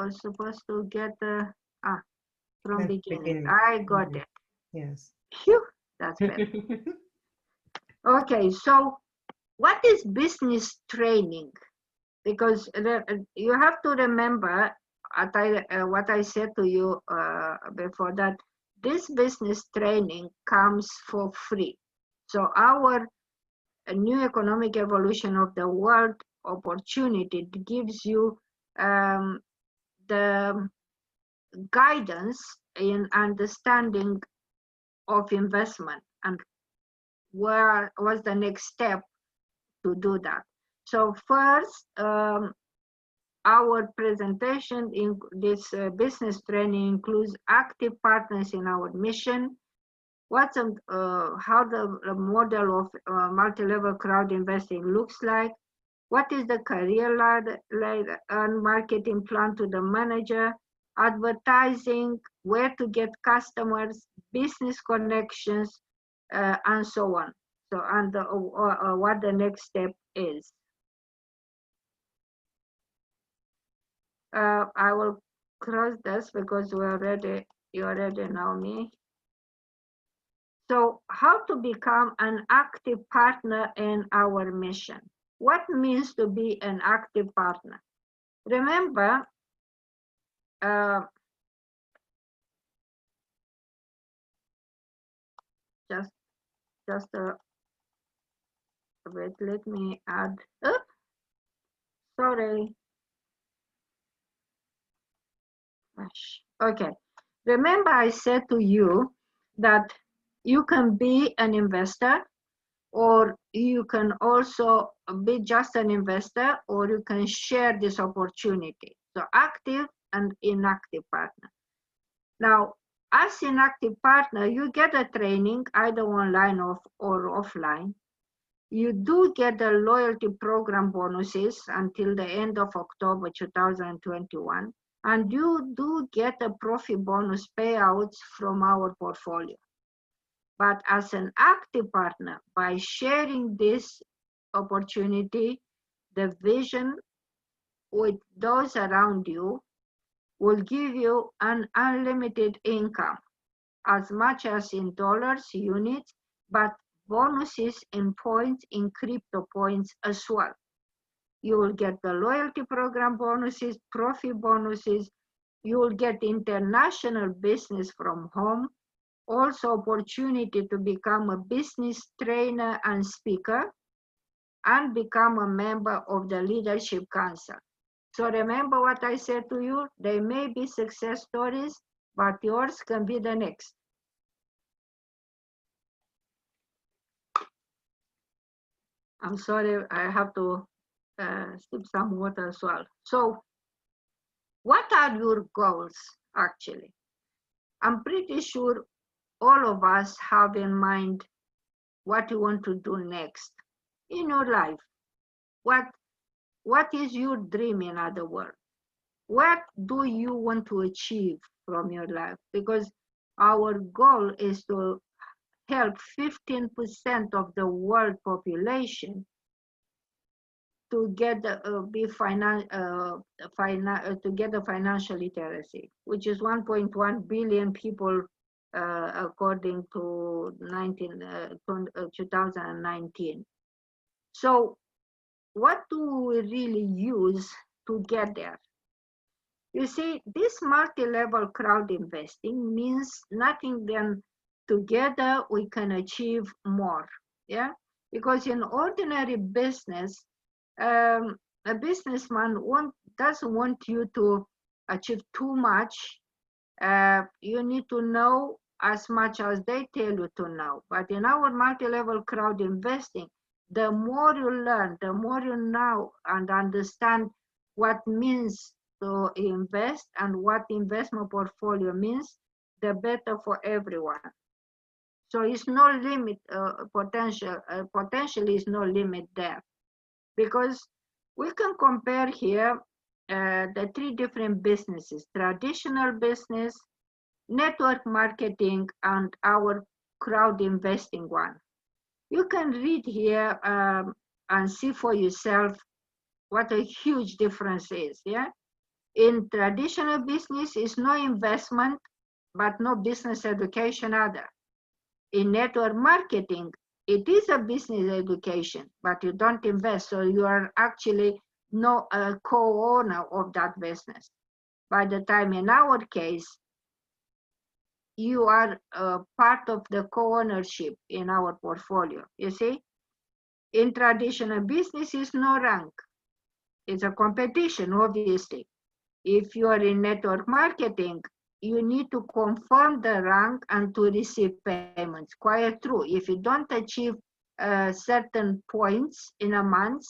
supposed to get from beginning. I got it. Yes. Phew, that's better. Okay, so what is business training? Because you have to remember what I said to you before, that this business training comes for free. So our new economic evolution of the world opportunity gives you the guidance in understanding of investment and where was the next step to do that. So first, our presentation in this business training includes active partners in our mission, how the model of multi-level crowd investing looks like, what is the career ladder and marketing plan to the manager, advertising, where to get customers, business connections, and so on. So, and what the next step is. I will cross this because you already know me. So how to become an active partner in our mission? What means to be an active partner? Remember, just wait, let me add, sorry. Okay, remember I said to you that you can be an investor, or you can also be just an investor, or you can share this opportunity. So active and inactive partner. Now, as inactive partner, you get a training either online or offline. You do get the loyalty program bonuses until the end of October 2021, and you do get a profit bonus payouts from our portfolio. But as an active partner, by sharing this opportunity, the vision with those around you will give you an unlimited income, as much as in dollars, units, but bonuses in points, in crypto points as well. You will get the loyalty program bonuses, profit bonuses, you will get international business from home, also opportunity to become a business trainer and speaker, and become a member of the Leadership Council. So remember what I said to you, they may be success stories, but yours can be the next. I'm sorry, I have to sip some water as well. So what are your goals actually? I'm pretty sure all of us have in mind what you want to do next in your life. What is your dream, in other words? What do you want to achieve from your life? Because our goal is to help 15% of the world population to get to get a financial literacy, which is 1.1 billion people according to 2019. So what do we really use to get there? You see, this multi-level crowd investing means nothing than together we can achieve more. Yeah, because in ordinary business, a businessman doesn't want you to achieve too much. You need to know as much as they tell you to know. But in our multi-level crowd investing, the more you learn, the more you know and understand what means to invest and what investment portfolio means, the better for everyone. So it's no limit, potentially is no limit there, because we can compare here the three different businesses: traditional business, network marketing, and our crowd investing one. You can read here and see for yourself what a huge difference is. Yeah, in traditional business is no investment, but no business education either. In network marketing, it is a business education, but you don't invest, so you are actually no co-owner of that business. By the time in our case, you are part of the co-ownership in our portfolio. You see, in traditional business is no rank. It's a competition, obviously. If you are in network marketing, you need to confirm the rank and to receive payments. Quite true. If you don't achieve certain points in a month,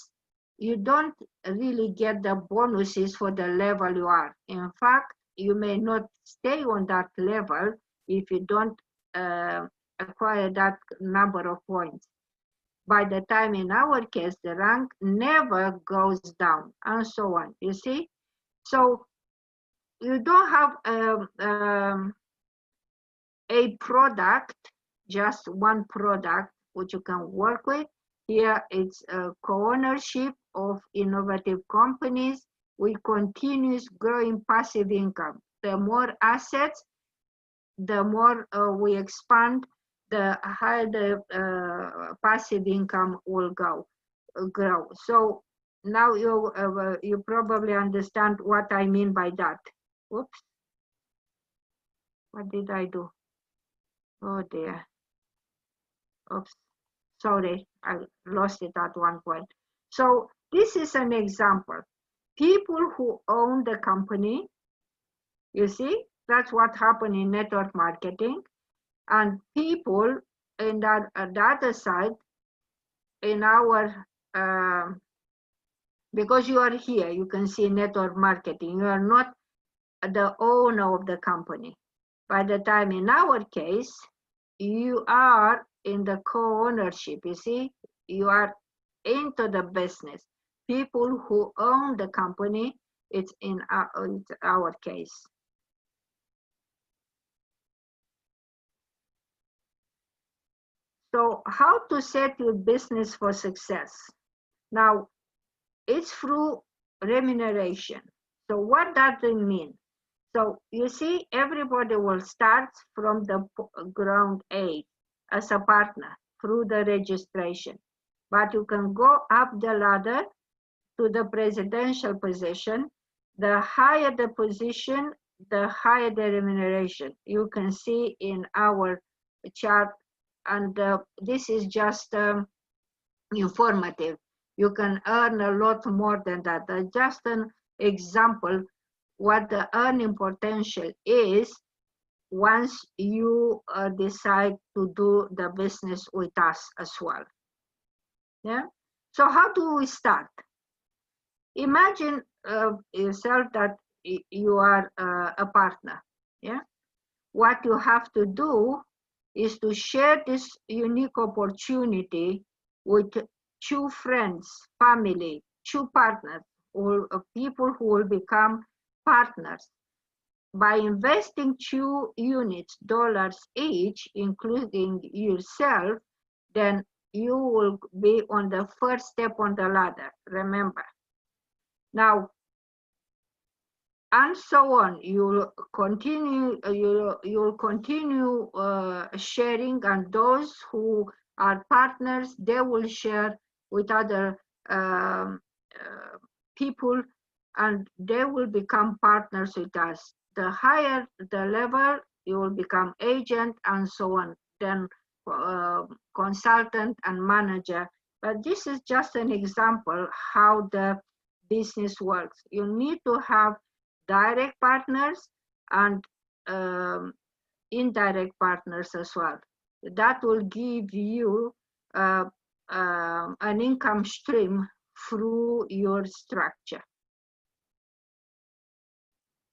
you don't really get the bonuses for the level you are. In fact, you may not stay on that level if you don't acquire that number of points. By the time in our case, the rank never goes down, and so on. You see? So you don't have a product, just one product which you can work with. Here it's a co-ownership of innovative companies with continuous growing passive income. The more assets, the more we expand, the higher the passive income will grow. So now you probably understand what I mean by that. Oops. What did I do? Oh dear. Oops. Sorry, I lost it at one point. So this is an example. People who own the company, you see, that's what happened in network marketing. And people in that, the other side, in our, because you are here, you can see network marketing. You are not the owner of the company. By the time in our case, you are in the co-ownership. You see, you are into the business. People who own the company, it's in our case. So how to set your business for success? Now, it's through remuneration. So what does it mean? So you see, everybody will start from the ground A as a partner through the registration. But you can go up the ladder to the presidential position. The higher the position, the higher the remuneration. You can see in our chart, and this is just informative. You can earn a lot more than that. Just an example what the earning potential is once you decide to do the business with us as well. Yeah. So how do we start? Imagine yourself that you are a partner. Yeah. What you have to do is to share this unique opportunity with 2 friends, family, 2 partners, or people who will become partners. By investing 2 units, dollars each, including yourself, then you will be on the first step on the ladder, remember. Now, and so on, you'll continue sharing, and those who are partners, they will share with other people, and they will become partners with us. The higher the level, you will become agent, and so on, then consultant and manager. But this is just an example how the business works. You need to have direct partners and indirect partners as well. That will give you an income stream through your structure.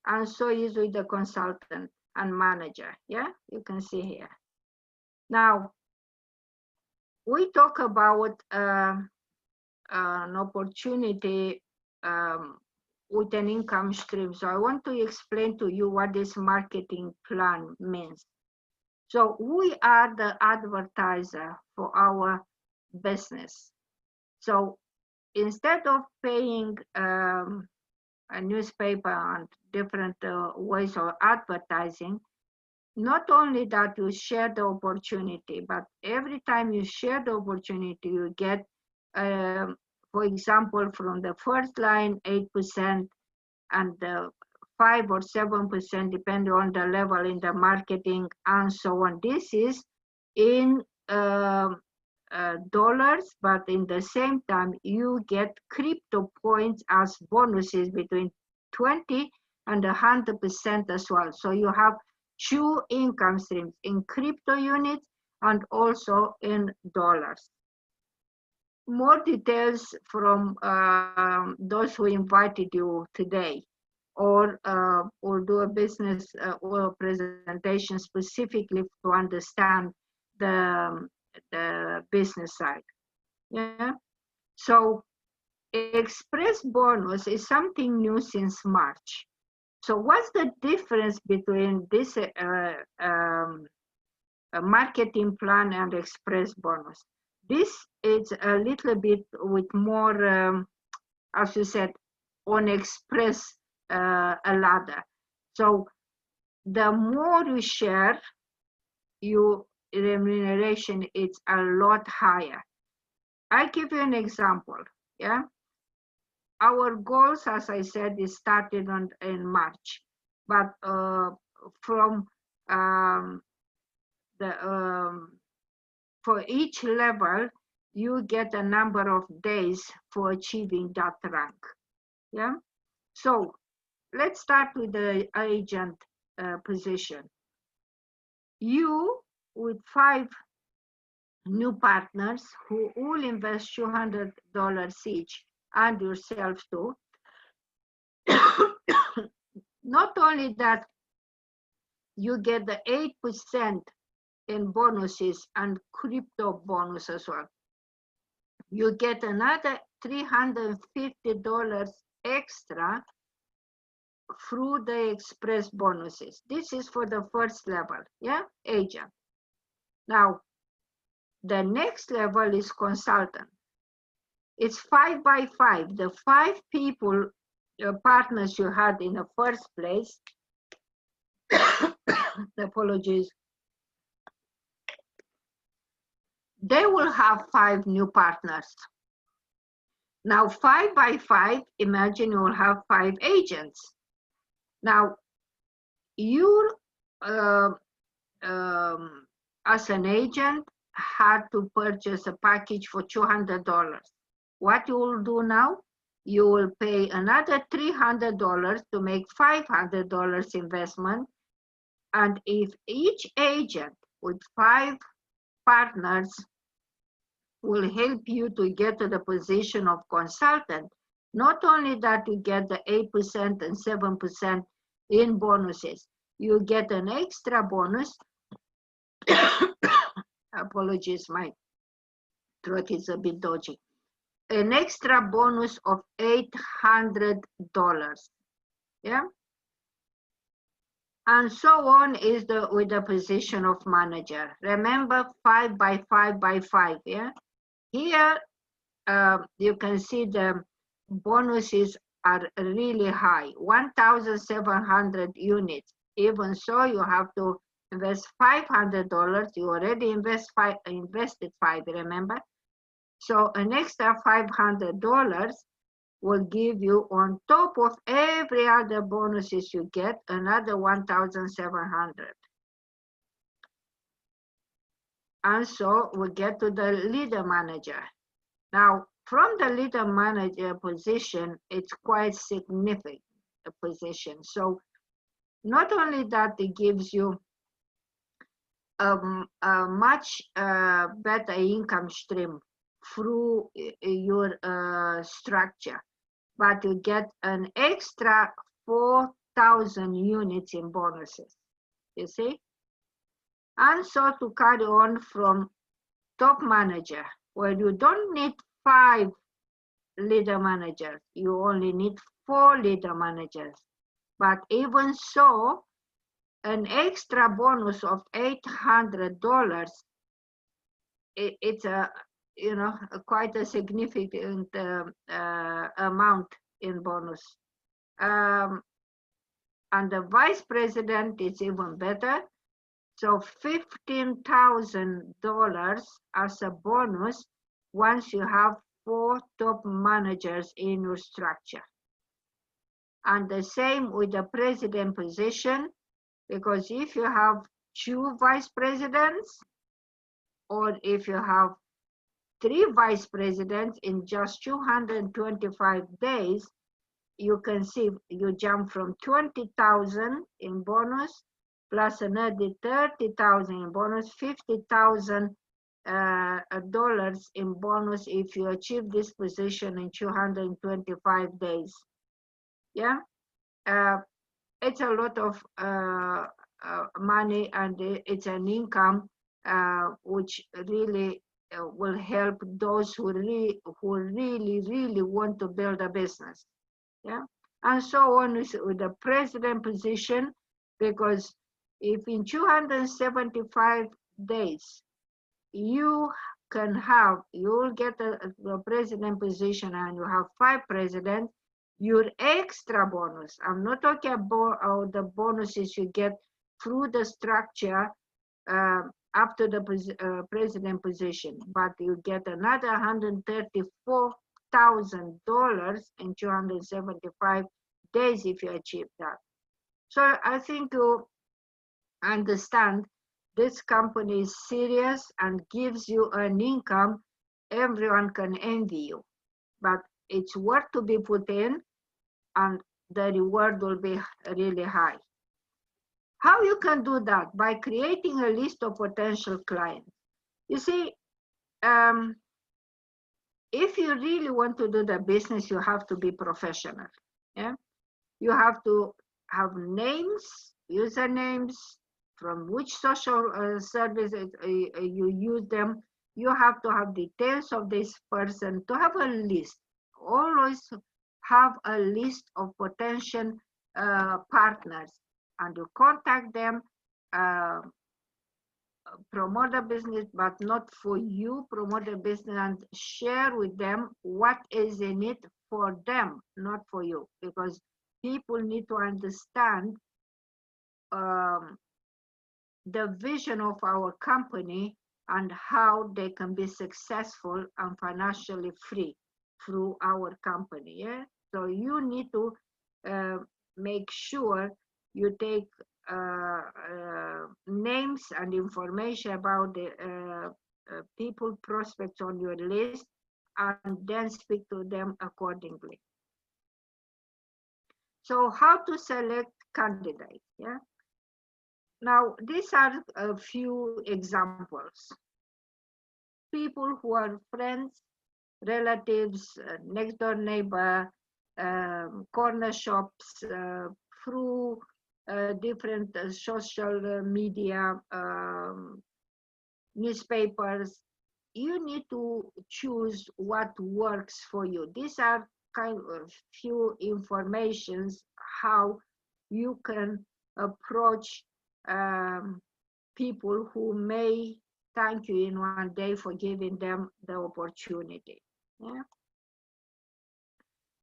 And so is with the consultant and manager. Yeah, you can see here. Now, we talk about an opportunity with an income stream. So I want to explain to you what this marketing plan means. So we are the advertiser for our business. So instead of paying a newspaper and different ways of advertising, not only that you share the opportunity, but every time you share the opportunity, you get, for example, from the first line, 8%, and 5 or 7%, depending on the level in the marketing, and so on. This is in dollars, but in the same time, you get crypto points as bonuses between 20 and 100% as well. So you have 2 income streams, in crypto units and also in dollars. More details from those who invited you today, or do a business or presentation specifically to understand the business side. Yeah. So express bonus is something new since March. So what's the difference between this marketing plan and express bonus? This is a little bit with more, as you said, on express a ladder. So the more you share, your remuneration is a lot higher. I give you an example. Yeah, our goals, as I said, is started in March, but from for each level, you get a number of days for achieving that rank. Yeah. So let's start with the agent position. You, with 5 new partners who all invest $200 each, and yourself too. Not only that, you get the 8% in bonuses and crypto bonus as well. You get another $350 extra through the express bonuses. This is for the first level, yeah, agent. Now, the next level is consultant. It's 5 by 5. The 5 people, partners you had in the first place, apologies, they will have 5 new partners. Now, 5 by 5, imagine you will have 5 agents. Now, you, as an agent, had to purchase a package for $200. What you will do now? You will pay another $300 to make $500 investment. And if each agent with 5 partners will help you to get to the position of consultant, Not only that you get the 8% and 7% in bonuses, you get an extra bonus. Apologies, my throat is a bit dodgy. An extra bonus of $800. Yeah. And so on is with the position of manager. Remember 5 by 5 by 5. Yeah. Here you can see the bonuses are really high, 1,700 units. Even so, you have to invest $500. You already invested 5, remember? So an extra $500 will give you, on top of every other bonuses you get, another 1,700. And so we get to the leader manager. Now, from the leader manager position, it's quite significant a position. So not only that, it gives you a much better income stream through your structure, but you get an extra 4,000 units in bonuses, you see? And so to carry on from top manager, where you don't need 5 leader managers, you only need 4 leader managers. But even so, an extra bonus of $800, it's a, you know, quite a significant amount in bonus. And the vice president is even better. So $15,000 as a bonus once you have 4 top managers in your structure. And the same with the president position, because if you have 2 vice presidents, or if you have 3 vice presidents in just 225 days, you can see you jump from 20,000 in bonus plus another 30,000 in bonus, $50,000 in bonus if you achieve this position in 225 days. Yeah, it's a lot of money, and it's an income which really will help those who really want to build a business. Yeah, and so on with the president position, because if in 275 days you will get a president position and you have 5 presidents, your extra bonus, I'm not talking about the bonuses you get through the structure up to the president position, but you get another $134,000 in 275 days if you achieve that. So I think you understand this company is serious and gives you an income everyone can envy you, but it's worth to be put in, and the reward will be really high. How you can do that? By creating a list of potential clients. You see, if you really want to do the business, you have to be professional. Yeah, you have to have names, usernames, from which social services you use them. You have to have details of this person, to have a list. Always have a list of potential partners, and you contact them, promote the business, but not for you, promote the business and share with them what is in it for them, not for you, because people need to understand the vision of our company and how they can be successful and financially free through our company. Yeah, so you need to make sure you take names and information about the people prospects on your list, and then speak to them accordingly. So how to select candidates? Yeah, now these are a few examples. People who are friends, relatives, next door neighbor, corner shops, through different social media, newspapers. You need to choose what works for you. These are kind of few informations how you can approach people who may thank you in one day for giving them the opportunity. Yeah.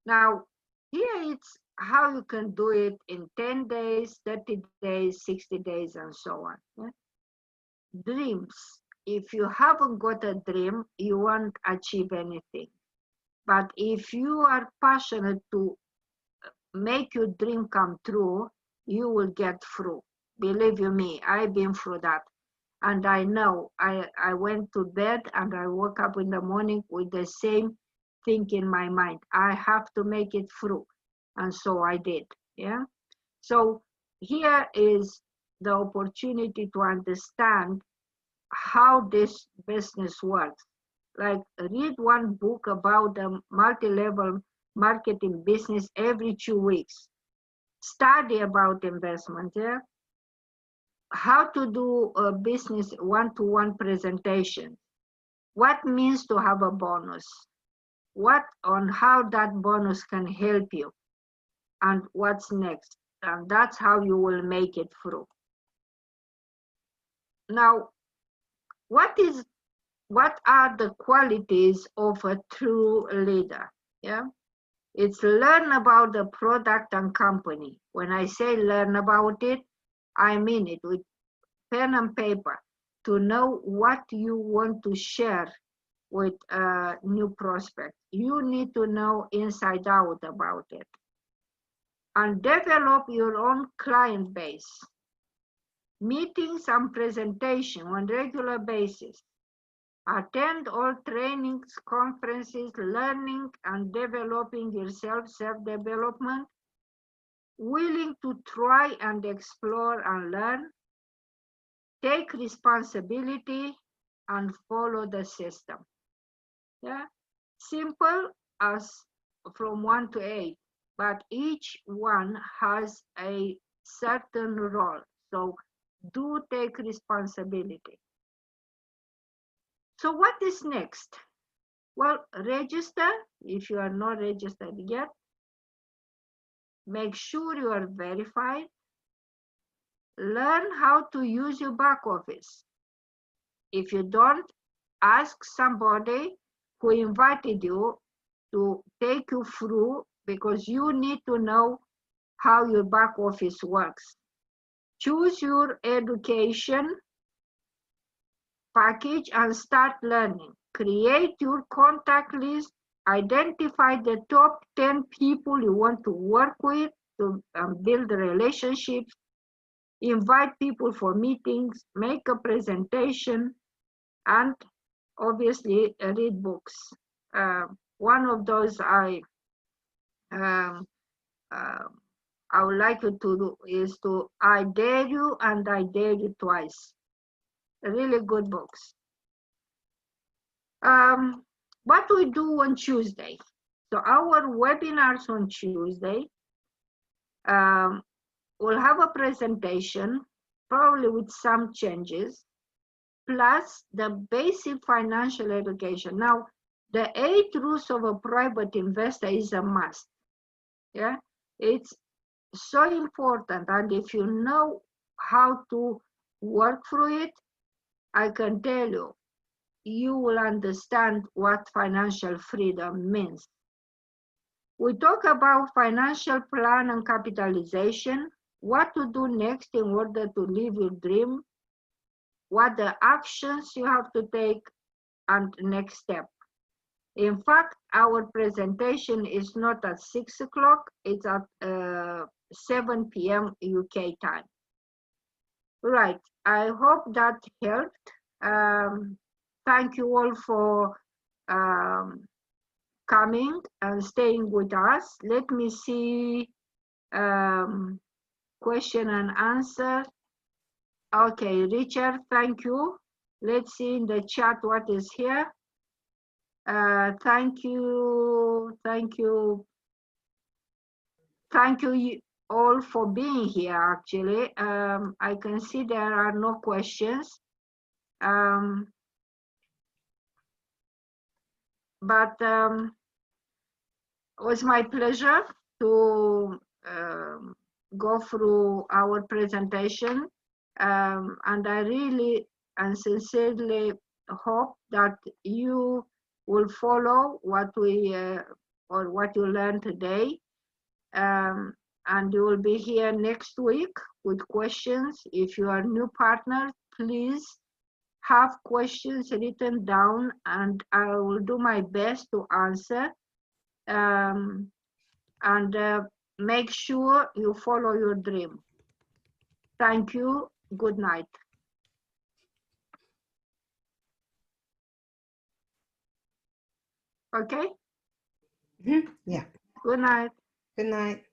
Now, here it's how you can do it in 10 days, 30 days, 60 days, and so on. Yeah? Dreams. If you haven't got a dream, you won't achieve anything. But if you are passionate to make your dream come true, you will get through. Believe you me, I've been through that. And I know I went to bed and I woke up in the morning with the same thing in my mind. I have to make it through. And so I did. Yeah. So here is the opportunity to understand how this business works. Like read one book about the multi-level marketing business every 2 weeks. Study about investment. Yeah. How to do a business one-to-one presentation. What means to have a bonus? What on how that bonus can help you? And what's next? And that's how you will make it through. Now, what are the qualities of a true leader? Yeah. It's learn about the product and company. When I say learn about it, I mean it with pen and paper, to know what you want to share with a new prospect. You need to know inside out about it. And develop your own client base. Meetings and presentation on regular basis. Attend all trainings, conferences, learning and developing yourself, self-development. Willing to try and explore and learn. Take responsibility and follow the system. Yeah, simple as from 1 to 8, but each one has a certain role. So do take responsibility. So what is next? Well, register if you are not registered yet. Make sure you are verified. Learn how to use your back office. If you don't, ask somebody who invited you to take you through, because you need to know how your back office works. Choose your education package and start learning. Create your contact list. Identify the top 10 people you want to work with to build relationships. Invite people for meetings. Make a presentation. And obviously read books. One of those I would like you to do is to I Dare You and I Dare You Twice. Really good books. What we do on Tuesday. So our webinars on Tuesday, we'll have a presentation, probably with some changes, plus the basic financial education. Now, the 8 rules of a private investor is a must. Yeah, it's so important. And if you know how to work through it, I can tell you, you will understand what financial freedom means. We talk about financial plan and capitalization, what to do next in order to live your dream, what the actions you have to take, and next step. In fact, our presentation is not at 6 o'clock, it's at 7 p.m. UK time. Right, I hope that helped. Thank you all for coming and staying with us. Let me see question and answer. Okay, Richard, thank you. Let's see in the chat what is here. Thank you, thank you all for being here, actually. I can see there are no questions. But it was my pleasure to go through our presentation. And I really and sincerely hope that you will follow what we or what you learned today. And you will be here next week with questions. If you are new partner, please have questions written down and I will do my best to answer. And make sure you follow your dream. Thank you. Good night. Okay? Yeah. Good night. Good night.